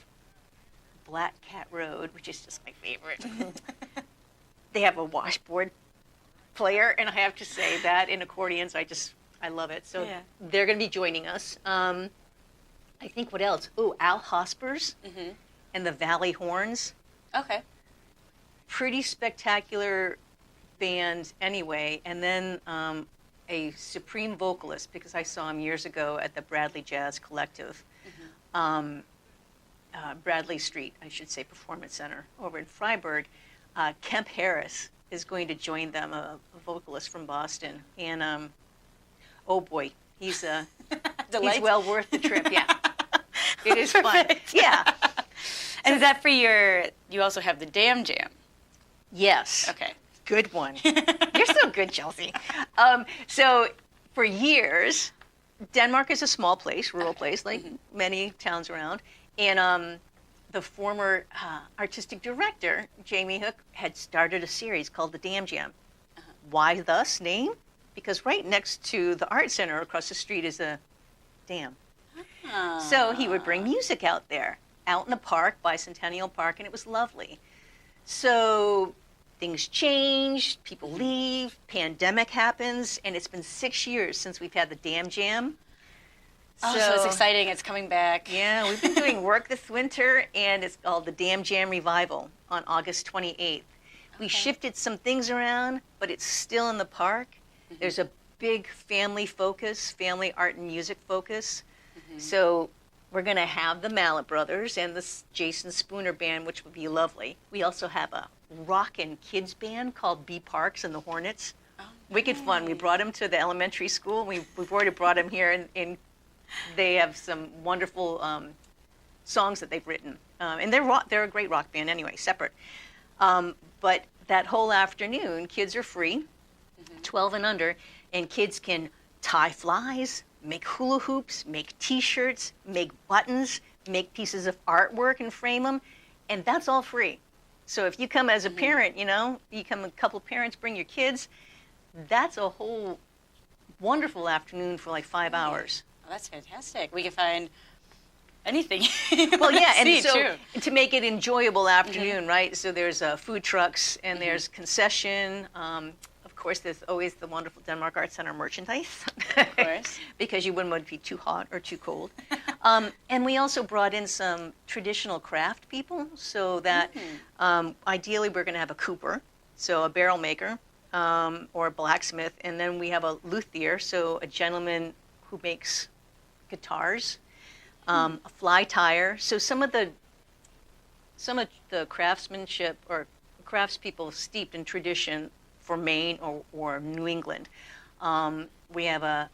Black Cat Road, which is just my favorite. They have a washboard player, and I have to say that in accordions, I love it. So they're going to be joining us. I think what else? Oh, Al Hospers and the Valley Horns. Okay. Pretty spectacular band anyway, and then a supreme vocalist, because I saw him years ago at the Bradley Jazz Collective, Bradley Street, I should say, Performance Center over in Freiburg. Kemp Harris is going to join them, a vocalist from Boston, and oh boy, he's well worth the trip. Yeah, it is fun. Yeah. And is that for you also have the Dam Jam? Yes. Okay. Good one. You're so good, Chelsea. So for years, Denmark is a small place, rural place, like many towns around. And the former artistic director, Jamie Hook, had started a series called the Dam Jam. Why thus name? Because right next to the art center across the street is a dam. So he would bring music out there, out in the park, Bicentennial Park, and it was lovely. So things change, people leave, pandemic happens, and it's been 6 years since we've had the Dam Jam. Oh, so it's exciting. It's coming back. Yeah, we've been doing work this winter, and it's called the Dam Jam Revival on August 28th. We shifted some things around, but it's still in the park. There's a big family focus, family art and music focus. So we're going to have the Mallet Brothers and the Jason Spooner Band, which would be lovely. We also have a rock and kids band called B Parks and the Hornets. Wicked fun. We brought them to the elementary school. We've already brought them here, and they have some wonderful songs that they've written. And they're a great rock band anyway, separate. But that whole afternoon, kids are free, 12 and under, and kids can tie flies, make hula hoops, make T-shirts, make buttons, make pieces of artwork and frame them, and that's all free. So if you come as a parent, you come a couple parents, bring your kids, that's a whole wonderful afternoon for like 5 hours. Oh, that's fantastic. We can find anything. Well, yeah, and so to make it enjoyable afternoon, right? So there's food trucks and there's concession. Of course, there's always the wonderful Denmark Art Center merchandise. Of course. Because you wouldn't want it to be too hot or too cold. And we also brought in some traditional craft people so that ideally we're going to have a cooper, so a barrel maker, or a blacksmith. And then we have a luthier, so a gentleman who makes guitars, a fly tire. So some of the craftsmanship or craftspeople steeped in tradition for Maine or New England. We have a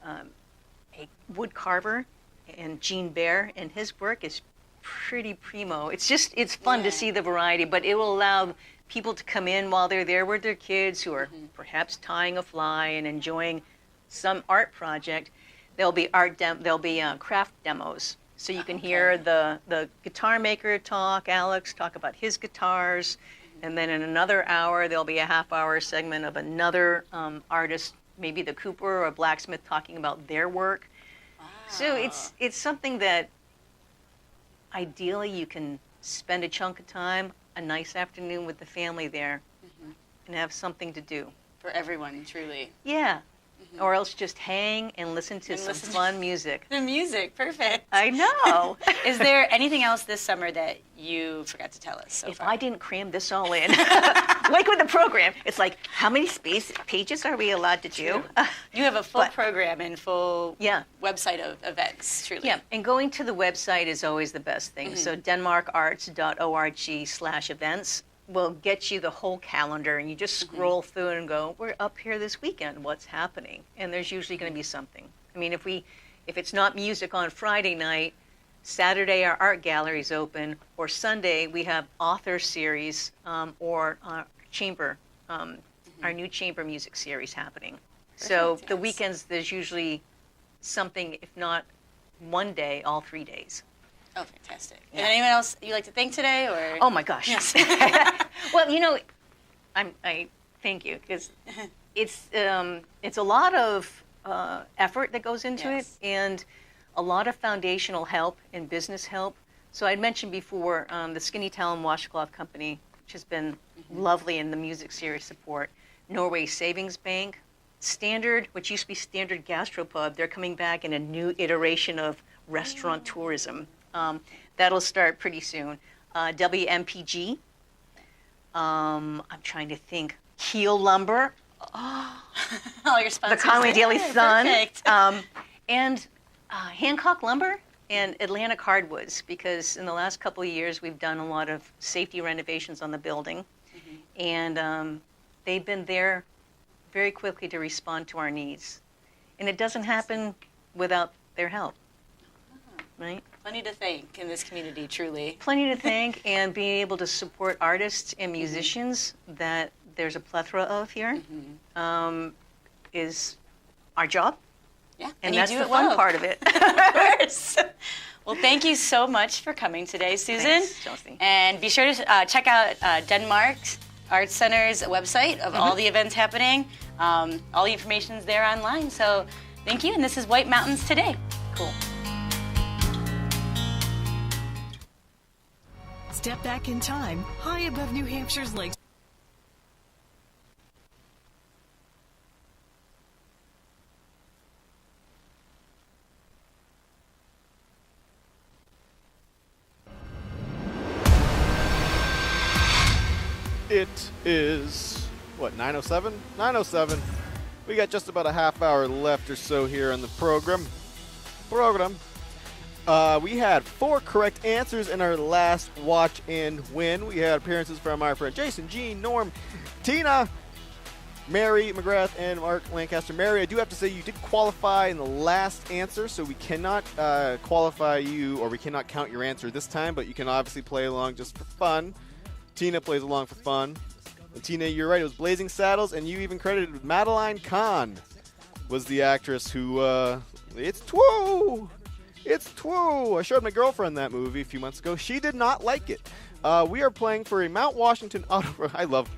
wood carver, and Gene Bear, and his work is pretty primo. It's fun to see the variety, but it will allow people to come in while they're there with their kids who are perhaps tying a fly and enjoying some art project. There'll be craft demos, so you can hear the guitar maker Alex talk about his guitars. And then in another hour, there'll be a half-hour segment of another artist, maybe the cooper or a blacksmith, talking about their work. Wow. So it's something that ideally you can spend a chunk of time, a nice afternoon with the family there, and have something to do. For everyone, truly. Yeah. Or else just hang and listen to some fun music. The music, perfect. I know. Is there anything else this summer that you forgot to tell us so far? I didn't cram this all in, like with the program, it's like, how many pages are we allowed to do? You have a full program and full website of events, truly. Yeah, and going to the website is always the best thing. So denmarkarts.org/events will get you the whole calendar, and you just scroll through and go, we're up here this weekend, what's happening? And there's usually going to be something. I mean, if it's not music on Friday night, Saturday our art gallery's open, or Sunday we have author series or our chamber, our new chamber music series happening. So the weekends there's usually something, if not one day, all 3 days. Oh, fantastic. Yeah. And anyone else you'd like to thank today? Or? Oh, my gosh. Yes. Well, I thank you, because it's a lot of effort that goes into it, and a lot of foundational help and business help. So I'd mentioned before the Skinny Talon Washcloth Company, which has been lovely in the music series support, Norway Savings Bank, Standard, which used to be Standard Gastropub, they're coming back in a new iteration of restaurant tourism. That'll start pretty soon. WMPG, I'm trying to think. Keel Lumber. All your sponsors. The Conway Daily there. Sun. Perfect. And Hancock Lumber and Atlantic Hardwoods, because in the last couple of years we've done a lot of safety renovations on the building. And they've been there very quickly to respond to our needs. And it doesn't happen without their help, right? Plenty to thank in this community, truly. Plenty to thank, and being able to support artists and musicians that there's a plethora of here is our job. Yeah, and you that's do the it fun well. part of it. Of course. Well, thank you so much for coming today, Susan. Thanks, Chelsea. And be sure to check out Denmark Arts Center's website of all the events happening. All the information's there online. So thank you, and this is White Mountains Today. Cool. Step back in time, high above New Hampshire's lakes. It is, what, 9:07? 9:07. We got just about a half hour left or so here on the program. We had 4 correct answers in our last watch and win. We had appearances from our friend Jason, Jean, Norm, Tina, Mary McGrath, and Mark Lancaster. Mary, I do have to say you did qualify in the last answer, so we cannot qualify you, or we cannot count your answer this time, but you can obviously play along just for fun. Tina plays along for fun. And Tina, you're right. It was Blazing Saddles, and you even credited Madeline Kahn was the actress who, it's Twoo! It's Twoo! I showed my girlfriend that movie a few months ago. She did not like it. We are playing for a Mount Washington Auto. I love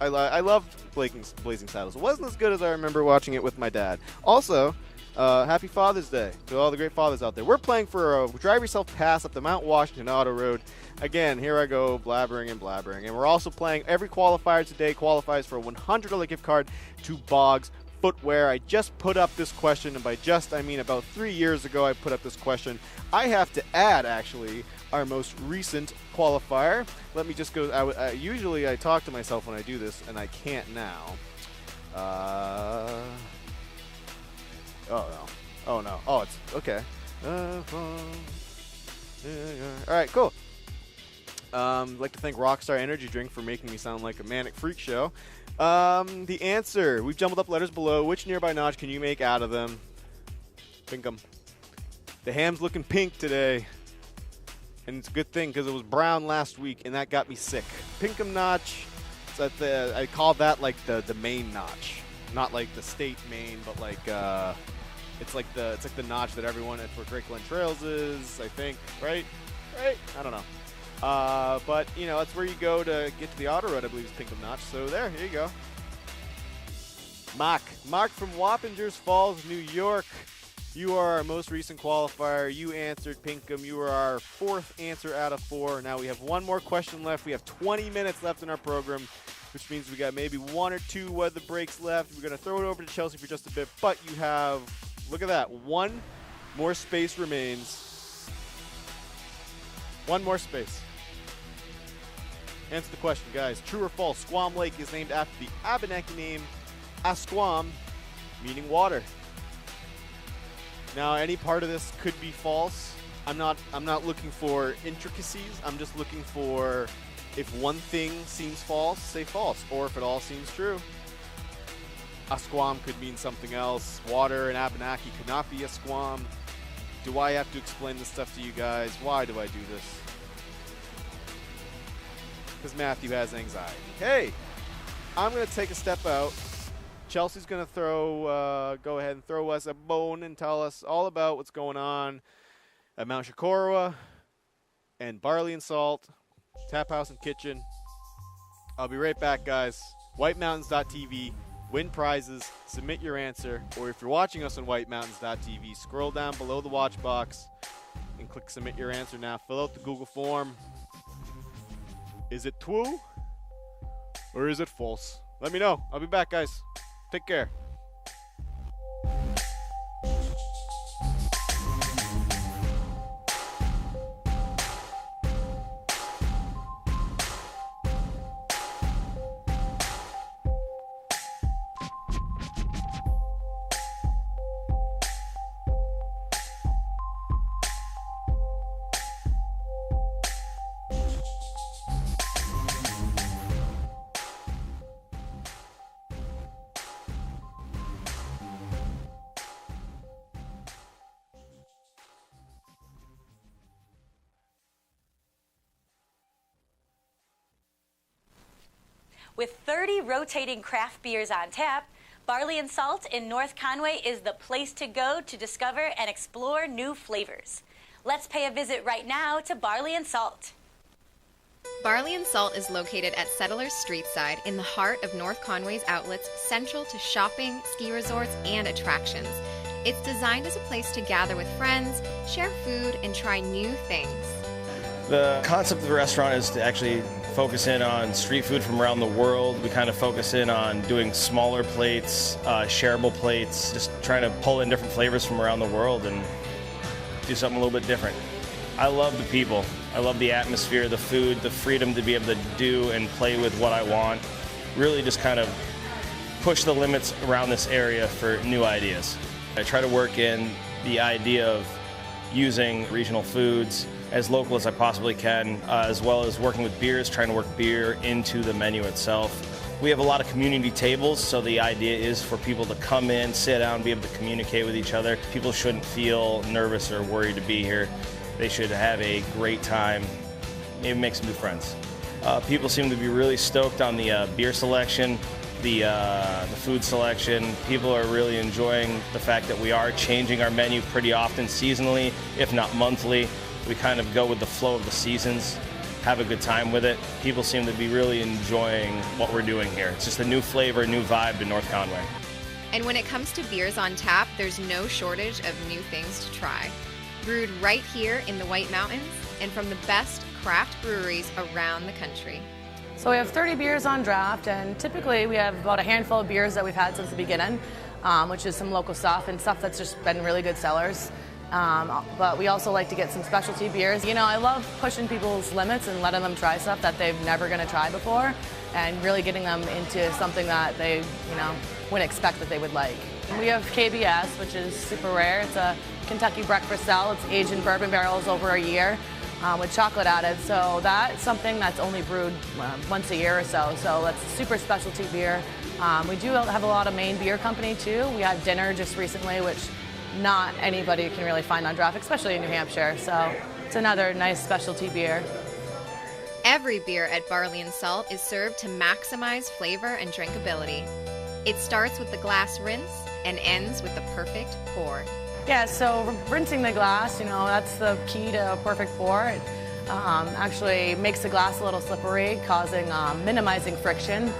Blazing Saddles. It wasn't as good as I remember watching it with my dad. Also, happy Father's Day to all the great fathers out there. We're playing for a Drive Yourself Pass up the Mount Washington Auto Road. Again, here I go blabbering and blabbering. And we're also playing, every qualifier today qualifies for a $100 gift card to Boggs Footwear. I just put up this question, and by just, I mean about 3 years ago I put up this question. I have to add, actually, our most recent qualifier. Let me just go. Usually I talk to myself when I do this, and I can't now. Oh, no. Oh, it's okay. All right, cool. I'd like to thank Rockstar Energy Drink for making me sound like a manic freak show. The answer. We've jumbled up letters below. Which nearby notch can you make out of them? Pinkum. The ham's looking pink today. And it's a good thing because it was brown last week, and that got me sick. Pinkum notch. So I call that like the main notch. Not like the state main, but like it's like the notch that everyone at Fort Great Glen Trails is, I think, right? I don't know. But, you know, that's where you go to get to the auto road, I believe, is Pinkham Notch. So there, here you go. Mark from Wappingers Falls, New York. You are our most recent qualifier. You answered Pinkham. You are our 4th answer out of 4. Now we have one more question left. We have 20 minutes left in our program, which means we got maybe 1 or 2 weather breaks left. We're going to throw it over to Chelsea for just a bit, but you have, look at that, 1 more space remains. 1 more space. Answer the question, guys. True or false? Squam Lake is named after the Abenaki name Asquam, meaning water. Now, any part of this could be false. I'm not looking for intricacies. I'm just looking for, if one thing seems false, say false, or if it all seems true. Asquam could mean something else. Water and Abenaki could not be Asquam. Do I have to explain this stuff to you guys? Why do I do this? Because Matthew has anxiety. Hey, I'm going to take a step out. Chelsea's going to go ahead and throw us a bone and tell us all about what's going on at Mount Shakorowa and Barley and Salt, Tap House and Kitchen. I'll be right back, guys. WhiteMountains.tv, win prizes, submit your answer, or if you're watching us on WhiteMountains.tv, scroll down below the watch box and click submit your answer now. Fill out the Google form. Is it true or is it false? Let me know. I'll be back, guys. Take care. With 30 rotating craft beers on tap, Barley and Salt in North Conway is the place to go to discover and explore new flavors. Let's pay a visit right now to Barley and Salt. Barley and Salt is located at Settlers Streetside in the heart of North Conway's outlets, central to shopping, ski resorts, and attractions. It's designed as a place to gather with friends, share food, and try new things. The concept of the restaurant is to actually focus in on street food from around the world. We kind of focus in on doing smaller plates, shareable plates, just trying to pull in different flavors from around the world and do something a little bit different. I love the people. I love the atmosphere, the food, the freedom to be able to do and play with what I want. Really just kind of push the limits around this area for new ideas. I try to work in the idea of using regional foods as local as I possibly can, as well as working with beers, trying to work beer into the menu itself. We have a lot of community tables, so the idea is for people to come in, sit down, be able to communicate with each other. People shouldn't feel nervous or worried to be here. They should have a great time, maybe make some new friends. People seem to be really stoked on the beer selection, the food selection. People are really enjoying the fact that we are changing our menu pretty often seasonally, if not monthly. We kind of go with the flow of the seasons, have a good time with it. People seem to be really enjoying what we're doing here. It's just a new flavor, new vibe to North Conway. And when it comes to beers on tap, there's no shortage of new things to try. Brewed right here in the White Mountains and from the best craft breweries around the country. So we have 30 beers on draft, and typically we have about a handful of beers that we've had since the beginning, which is some local stuff and stuff that's just been really good sellers. But we also like to get some specialty beers. You know, I love pushing people's limits and letting them try stuff that they've never going to try before, and really getting them into something that they, you know, wouldn't expect that they would like. We have KBS, which is super rare. It's a Kentucky breakfast stout. It's aged in bourbon barrels over a year with chocolate added. So that's something that's only brewed once a year or so. So that's a super specialty beer. We do have a lot of Maine Beer Company too. We had dinner just recently, which not anybody can really find on draft, especially in New Hampshire. So it's another nice specialty beer. Every beer at Barley and Salt is served to maximize flavor and drinkability. It starts with the glass rinse and ends with the perfect pour. Yeah, so rinsing the glass, you know, that's the key to a perfect pour. It actually makes the glass a little slippery, minimizing friction.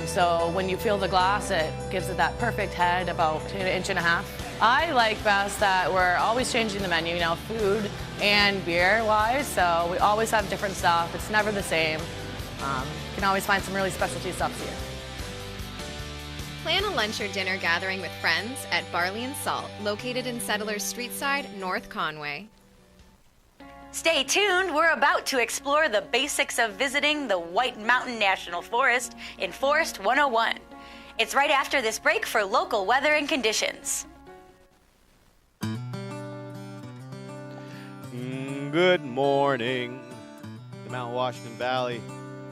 So when you feel the glass, it gives it that perfect head, about an inch and a half. I like best that we're always changing the menu, you know, food and beer-wise, so we always have different stuff. It's never the same. You can always find some really specialty stuff here. Plan a lunch or dinner gathering with friends at Barley and Salt, located in Settlers Streetside, North Conway. Stay tuned. We're about to explore the basics of visiting the White Mountain National Forest in Forest 101. It's right after this break for local weather and conditions. Good morning, the Mount Washington Valley,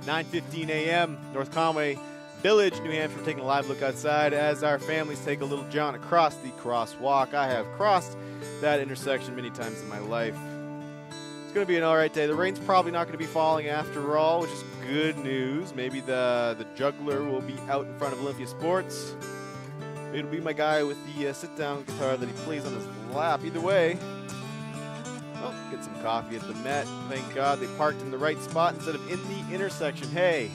9:15 a.m., North Conway Village, New Hampshire. Taking a live look outside as our families take a little jaunt across the crosswalk. I have crossed that intersection many times in my life. It's going to be an all right day. The rain's probably not going to be falling after all, which is good news. Maybe the juggler will be out in front of Olympia Sports. It'll be my guy with the sit-down guitar that he plays on his lap. Either way, well, get some coffee at the Met. Thank God they parked in the right spot instead of in the intersection. Hey,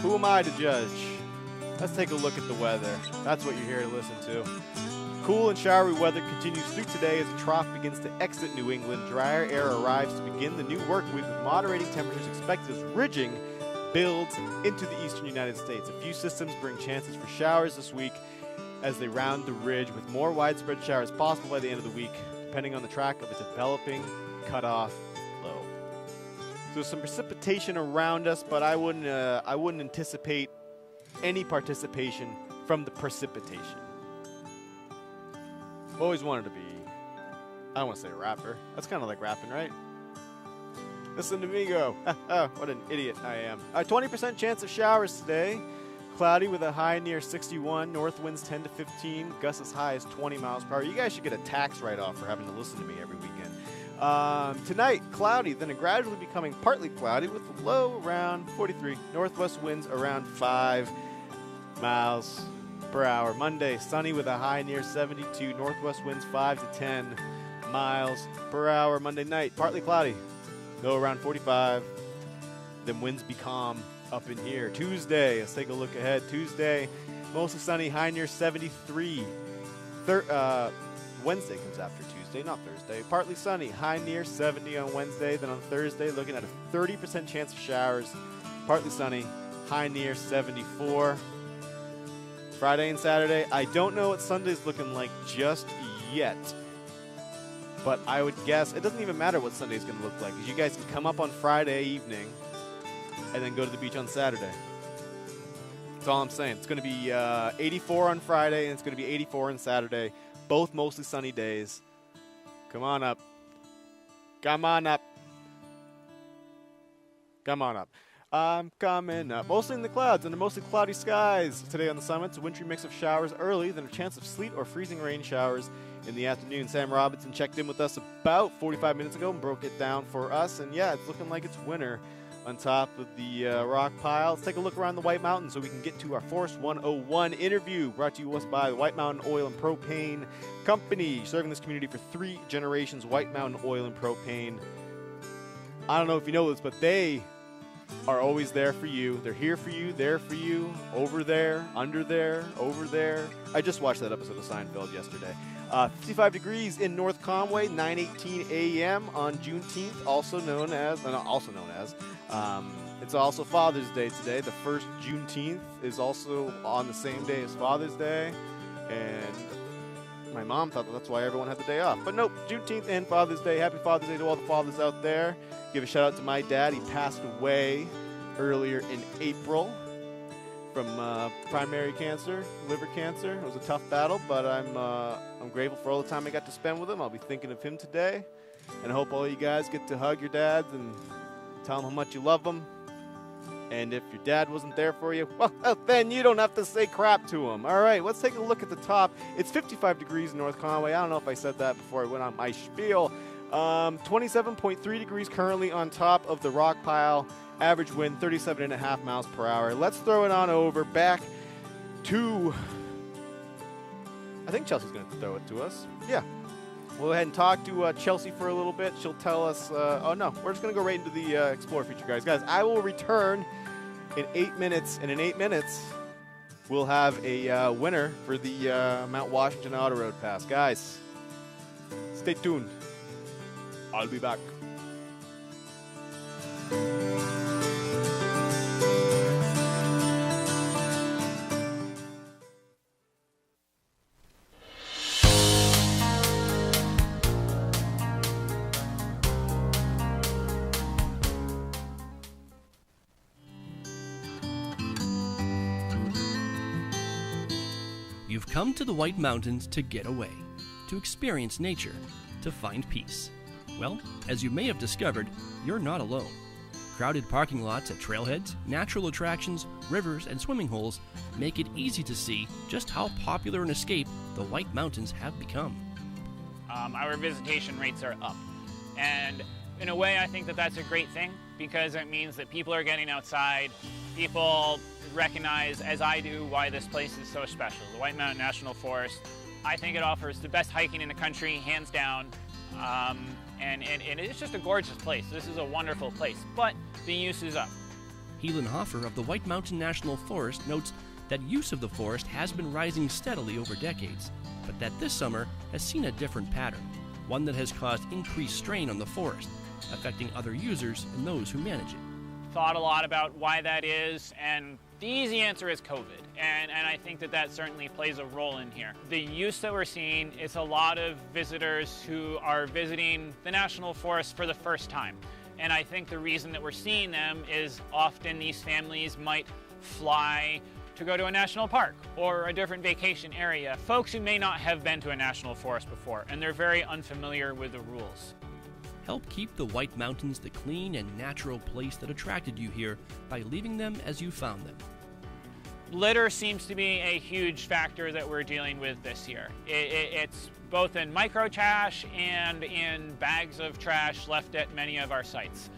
who am I to judge? Let's take a look at the weather. That's what you're here to listen to. Cool and showery weather continues through today as the trough begins to exit New England. Drier air arrives to begin the new work week with moderating temperatures expected as ridging builds into the eastern United States. A few systems bring chances for showers this week as they round the ridge, with more widespread showers possible by the end of the week, depending on the track of a developing cutoff low. So some precipitation around us, but I wouldn't anticipate any participation from the precipitation. Always wanted to be, I don't want to say a rapper. That's kind of like rapping, right? Listen to me go. What an idiot I am. 20% chance of showers today. Cloudy with a high near 61. North winds 10 to 15. Gusts as high as 20 miles per hour. You guys should get a tax write-off for having to listen to me every weekend. Tonight, cloudy, then gradually becoming partly cloudy with a low around 43. Northwest winds around 5 miles per hour. Monday, sunny with a high near 72. Northwest winds 5 to 10 miles per hour. Monday night, partly cloudy, low around 45. Then winds become up in here. Tuesday, let's take a look ahead. Tuesday, mostly sunny, high near 73. Wednesday comes after Tuesday, not Thursday. Partly sunny, high near 70 on Wednesday. Then on Thursday, looking at a 30% chance of showers. Partly sunny, high near 74. Friday and Saturday, I don't know what Sunday's looking like just yet. But I would guess, it doesn't even matter what Sunday's going to look like, because you guys can come up on Friday evening and then go to the beach on Saturday. That's all I'm saying. It's going to be 84 on Friday, and it's going to be 84 on Saturday. Both mostly sunny days. Come on up. Come on up. Come on up. I'm coming up. Mostly in the clouds under mostly cloudy skies. Today on the summit, a wintry mix of showers early, then a chance of sleet or freezing rain showers in the afternoon. Sam Robinson checked in with us about 45 minutes ago and broke it down for us. And yeah, it's looking like it's winter on top of the rock pile. Let's take a look around the White Mountains so we can get to our Forest 101 interview, brought to you by the White Mountain Oil and Propane Company, serving this community for 3 generations. White Mountain Oil and Propane. I don't know if you know this, but they are always there for you. They're here for you, there for you, over there, under there, over there. I just watched that episode of Seinfeld yesterday. 55 degrees in North Conway, 9:18 a.m. on Juneteenth, also known as, it's also Father's Day today. The first Juneteenth is also on the same day as Father's Day, and my mom thought that's why everyone had the day off. But nope, Juneteenth and Father's Day. Happy Father's Day to all the fathers out there. Give a shout out to my dad. He passed away earlier in April from primary cancer, liver cancer. It was a tough battle, but I'm grateful for all the time I got to spend with him. I'll be thinking of him today, and I hope all you guys get to hug your dads and tell them how much you love them. And if your dad wasn't there for you, well, then you don't have to say crap to him. All right, let's take a look at the top. It's 55 degrees in North Conway. I don't know if I said that before I went on my spiel. 27.3 degrees currently on top of the rock pile. Average wind 37.5 miles per hour. Let's throw it on over back to, I think Chelsea's going to throw it to us. Yeah. We'll go ahead and talk to Chelsea for a little bit. She'll tell us, oh no, we're just going to go right into the Explorer feature, guys. Guys, I will return in 8 minutes, and in 8 minutes, we'll have a winner for the Mount Washington Auto Road Pass. Guys, stay tuned. I'll be back. You've come to the White Mountains to get away, to experience nature, to find peace. Well, as you may have discovered, you're not alone. Crowded parking lots at trailheads, natural attractions, rivers, and swimming holes make it easy to see just how popular an escape the White Mountains have become. Our visitation rates are up. And in a way, I think that that's a great thing, because it means that people are getting outside. People recognize, as I do, why this place is so special. The White Mountain National Forest, I think it offers the best hiking in the country, hands down. And it's just a gorgeous place. This is a wonderful place, but the use is up. Heelan Hoffer of the White Mountain National Forest notes that use of the forest has been rising steadily over decades, but that this summer has seen a different pattern, one that has caused increased strain on the forest, affecting other users and those who manage it. Thought a lot about why that is, and the easy answer is COVID, and I think that that certainly plays a role in here. The use that we're seeing is a lot of visitors who are visiting the National Forest for the first time, and I think the reason that we're seeing them is often these families might fly to go to a national park or a different vacation area, folks who may not have been to a national forest before, and they're very unfamiliar with the rules. Help keep the White Mountains the clean and natural place that attracted you here by leaving them as you found them. Litter seems to be a huge factor that we're dealing with this year. It's both in micro trash and in bags of trash left at many of our sites.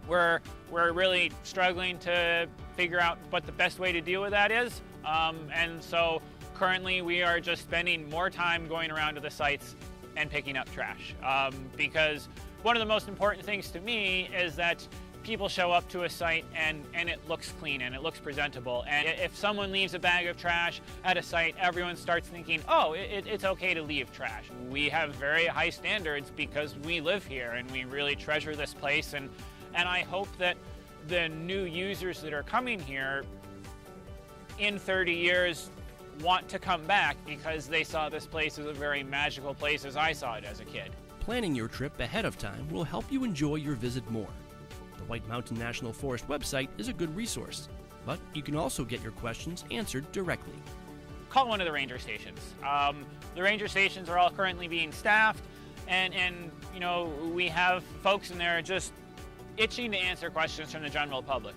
We're really struggling to figure out what the best way to deal with that is. And so currently we are just spending more time going around to the sites and picking up trash. Because one of the most important things to me is that people show up to a site and it looks clean and it looks presentable. And if someone leaves a bag of trash at a site, everyone starts thinking, oh, it's okay to leave trash. We have very high standards because we live here and we really treasure this place. And I hope that the new users that are coming here in 30 years want to come back because they saw this place as a very magical place as I saw it as a kid. Planning your trip ahead of time will help you enjoy your visit more. The White Mountain National Forest website is a good resource, but you can also get your questions answered directly. Call one of the ranger stations. The ranger stations are all currently being staffed, and you know, we have folks in there just itching to answer questions from the general public.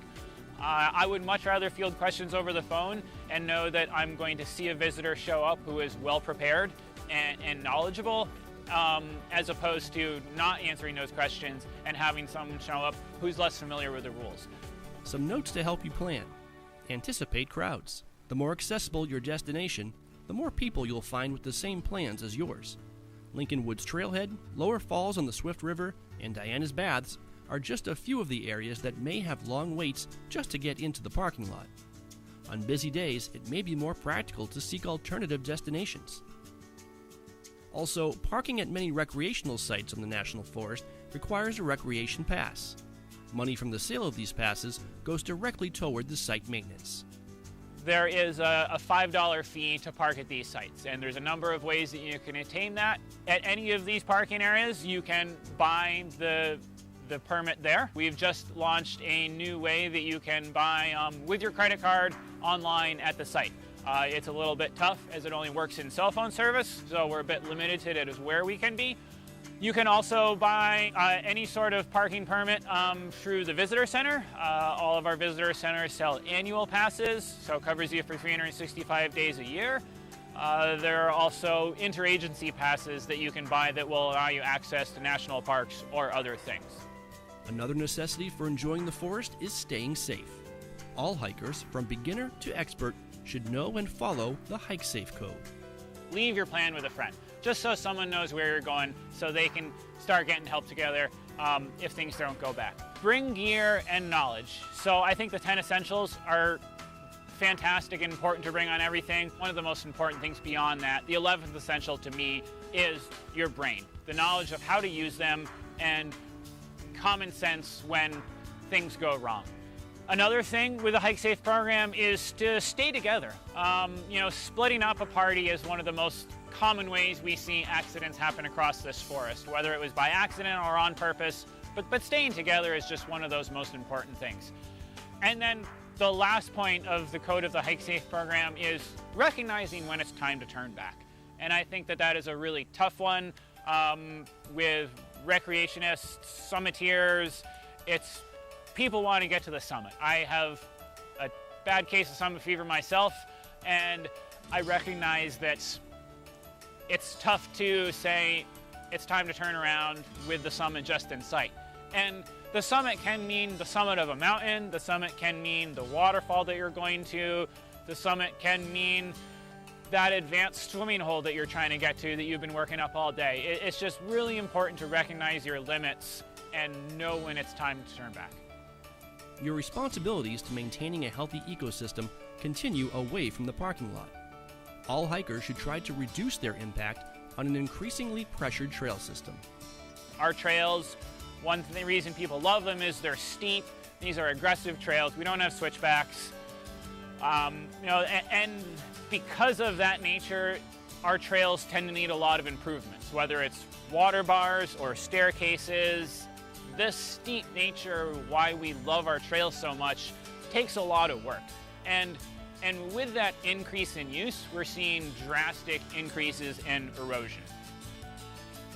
I would much rather field questions over the phone and know that I'm going to see a visitor show up who is well prepared and knowledgeable, as opposed to not answering those questions and having someone show up who's less familiar with the rules. Some notes to help you plan. Anticipate crowds. The more accessible your destination, the more people you'll find with the same plans as yours. Lincoln Woods Trailhead, Lower Falls on the Swift River, and Diana's Baths are just a few of the areas that may have long waits just to get into the parking lot. On busy days, it may be more practical to seek alternative destinations. Also, parking at many recreational sites on the National Forest requires a recreation pass. Money from the sale of these passes goes directly toward the site maintenance. There is a $5 fee to park at these sites, and there's a number of ways that you can attain that. At any of these parking areas, you can buy the permit there. We've just launched a new way that you can buy with your credit card online at the site. It's a little bit tough as it only works in cell phone service, so we're a bit limited as where we can be. You can also buy any sort of parking permit through the visitor center. All of our visitor centers sell annual passes, so it covers you for 365 days a year. There are also interagency passes that you can buy that will allow you access to national parks or other things. Another necessity for enjoying the forest is staying safe. All hikers, from beginner to expert, should know and follow the Hike Safe Code. Leave your plan with a friend, just so someone knows where you're going, so they can start getting help together if things don't go back. Bring gear and knowledge. So I think the 10 essentials are fantastic and important to bring on everything. One of the most important things beyond that, the 11th essential to me, is your brain. The knowledge of how to use them and common sense when things go wrong. Another thing with the Hike Safe program is to stay together. You know, splitting up a party is one of the most common ways we see accidents happen across this forest, whether it was by accident or on purpose, but staying together is just one of those most important things. And then the last point of the code of the Hike Safe program is recognizing when it's time to turn back. And I think that that is a really tough one with recreationists, summiteers. It's people want to get to the summit. I have a bad case of summit fever myself, and I recognize that it's tough to say it's time to turn around with the summit just in sight. And the summit can mean the summit of a mountain, the summit can mean the waterfall that you're going to, the summit can mean that advanced swimming hole that you're trying to get to that you've been working up all day. It's just really important to recognize your limits and know when it's time to turn back. Your responsibilities to maintaining a healthy ecosystem continue away from the parking lot. All hikers should try to reduce their impact on an increasingly pressured trail system. Our trails, one reason people love them is they're steep. These are aggressive trails. We don't have switchbacks. You know, and because of that nature, our trails tend to need a lot of improvements, whether it's water bars or staircases. This steep nature, why we love our trails so much, takes a lot of work. And with that increase in use, we're seeing drastic increases in erosion.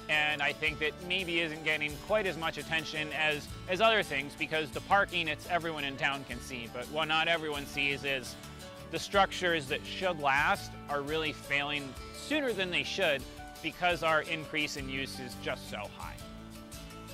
And I think that maybe isn't getting quite as much attention as other things, because the parking, it's everyone in town can see. But what not everyone sees is the structures that should last are really failing sooner than they should because our increase in use is just so high.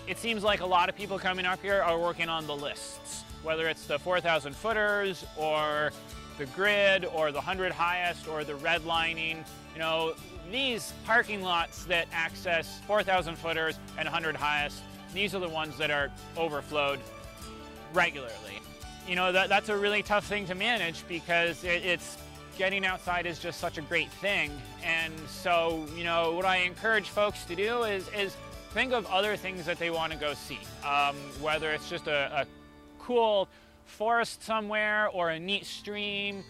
It seems like a lot of people coming up here are working on the lists, whether it's the 4,000 footers or the grid or the 100 highest or the redlining. You know, these parking lots that access 4,000 footers and 100 highest, these are the ones that are overflowed regularly. You know, that's a really tough thing to manage because it's getting outside is just such a great thing. And so, you know, what I encourage folks to do is think of other things that they want to go see, whether it's just a cool forest somewhere or a neat stream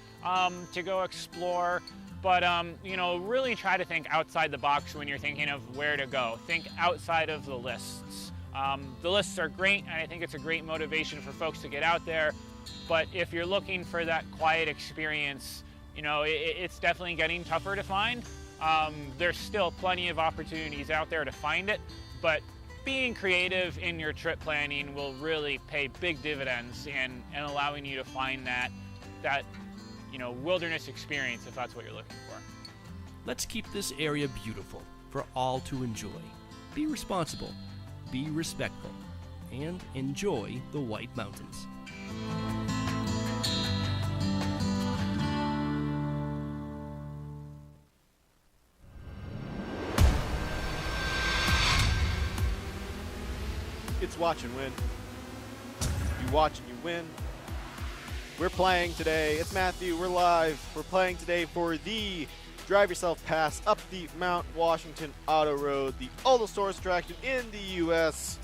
to go explore. But, you know, really try to think outside the box when you're thinking of where to go. Think outside of the lists. The lists are great, and I think it's a great motivation for folks to get out there. But if you're looking for that quiet experience, you know, it's definitely getting tougher to find. There's still plenty of opportunities out there to find it, but being creative in your trip planning will really pay big dividends in allowing you to find that you know, wilderness experience if that's what you're looking for. Let's keep this area beautiful for all to enjoy. Be responsible, be respectful, and enjoy the White Mountains. It's watch and win. You watch and you win. We're playing today. It's Matthew. We're live. We're playing today for the Drive Yourself Pass up the Mount Washington Auto Road, the oldest tourist attraction in the U.S.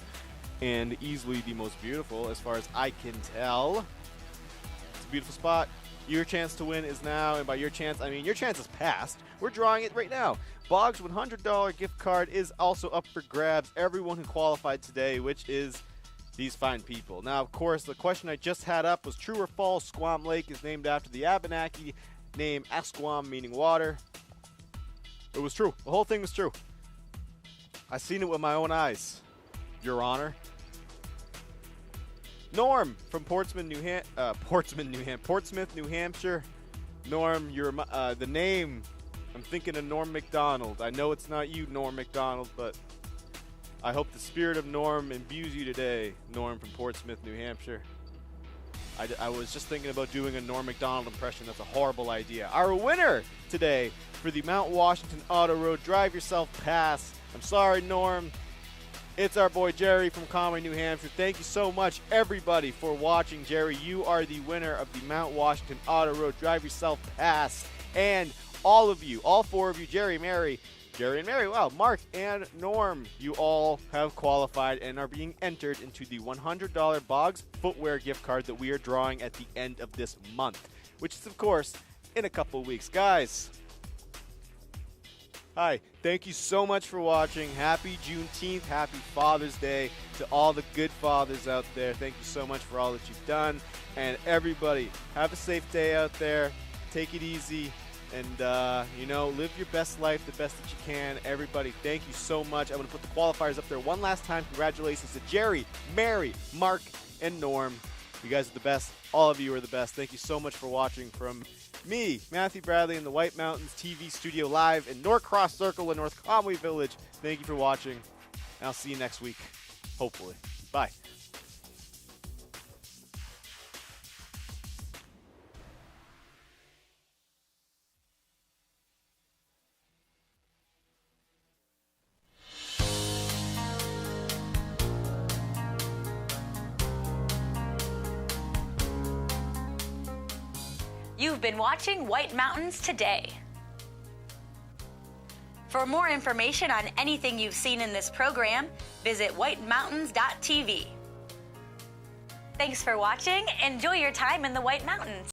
and easily the most beautiful as far as I can tell. It's a beautiful spot. Your chance to win is now, and by your chance, I mean your chance is past. We're drawing it right now. Boggs $100 gift card is also up for grabs. Everyone who qualified today, which is these fine people. Now, of course, the question I just had up was true or false. Squam Lake is named after the Abenaki name Asquam, meaning water. It was true. The whole thing was true. I seen it with my own eyes, Your Honor. Norm from Portsmouth, New Hampshire. Norm, you're the name. I'm thinking of Norm MacDonald. I know it's not you, Norm MacDonald, but I hope the spirit of Norm imbues you today, Norm from Portsmouth, New Hampshire. I was just thinking about doing a Norm MacDonald impression. That's a horrible idea. Our winner today for the Mount Washington Auto Road Drive Yourself Pass. I'm sorry, Norm. It's our boy Jerry from Conway, New Hampshire. Thank you so much, everybody, for watching. Jerry, you are the winner of the Mount Washington Auto Road Drive Yourself Pass. And all of you, all four of you, Jerry and Mary, wow, Mark and Norm, you all have qualified and are being entered into the $100 Boggs footwear gift card that we are drawing at the end of this month, which is, of course, in a couple of weeks. Guys, hi, thank you so much for watching. Happy Juneteenth, happy Father's Day to all the good fathers out there. Thank you so much for all that you've done. And everybody, have a safe day out there. Take it easy. And, you know, live your best life the best that you can. Everybody, thank you so much. I'm going to put the qualifiers up there one last time. Congratulations to Jerry, Mary, Mark, and Norm. You guys are the best. All of you are the best. Thank you so much for watching from me, Matthew Bradley, in the White Mountains TV studio live in Norcross Circle in North Conway Village. Thank you for watching. And I'll see you next week, hopefully. Bye. You've been watching White Mountains Today. For more information on anything you've seen in this program, visit whitemountains.tv. Thanks for watching. Enjoy your time in the White Mountains.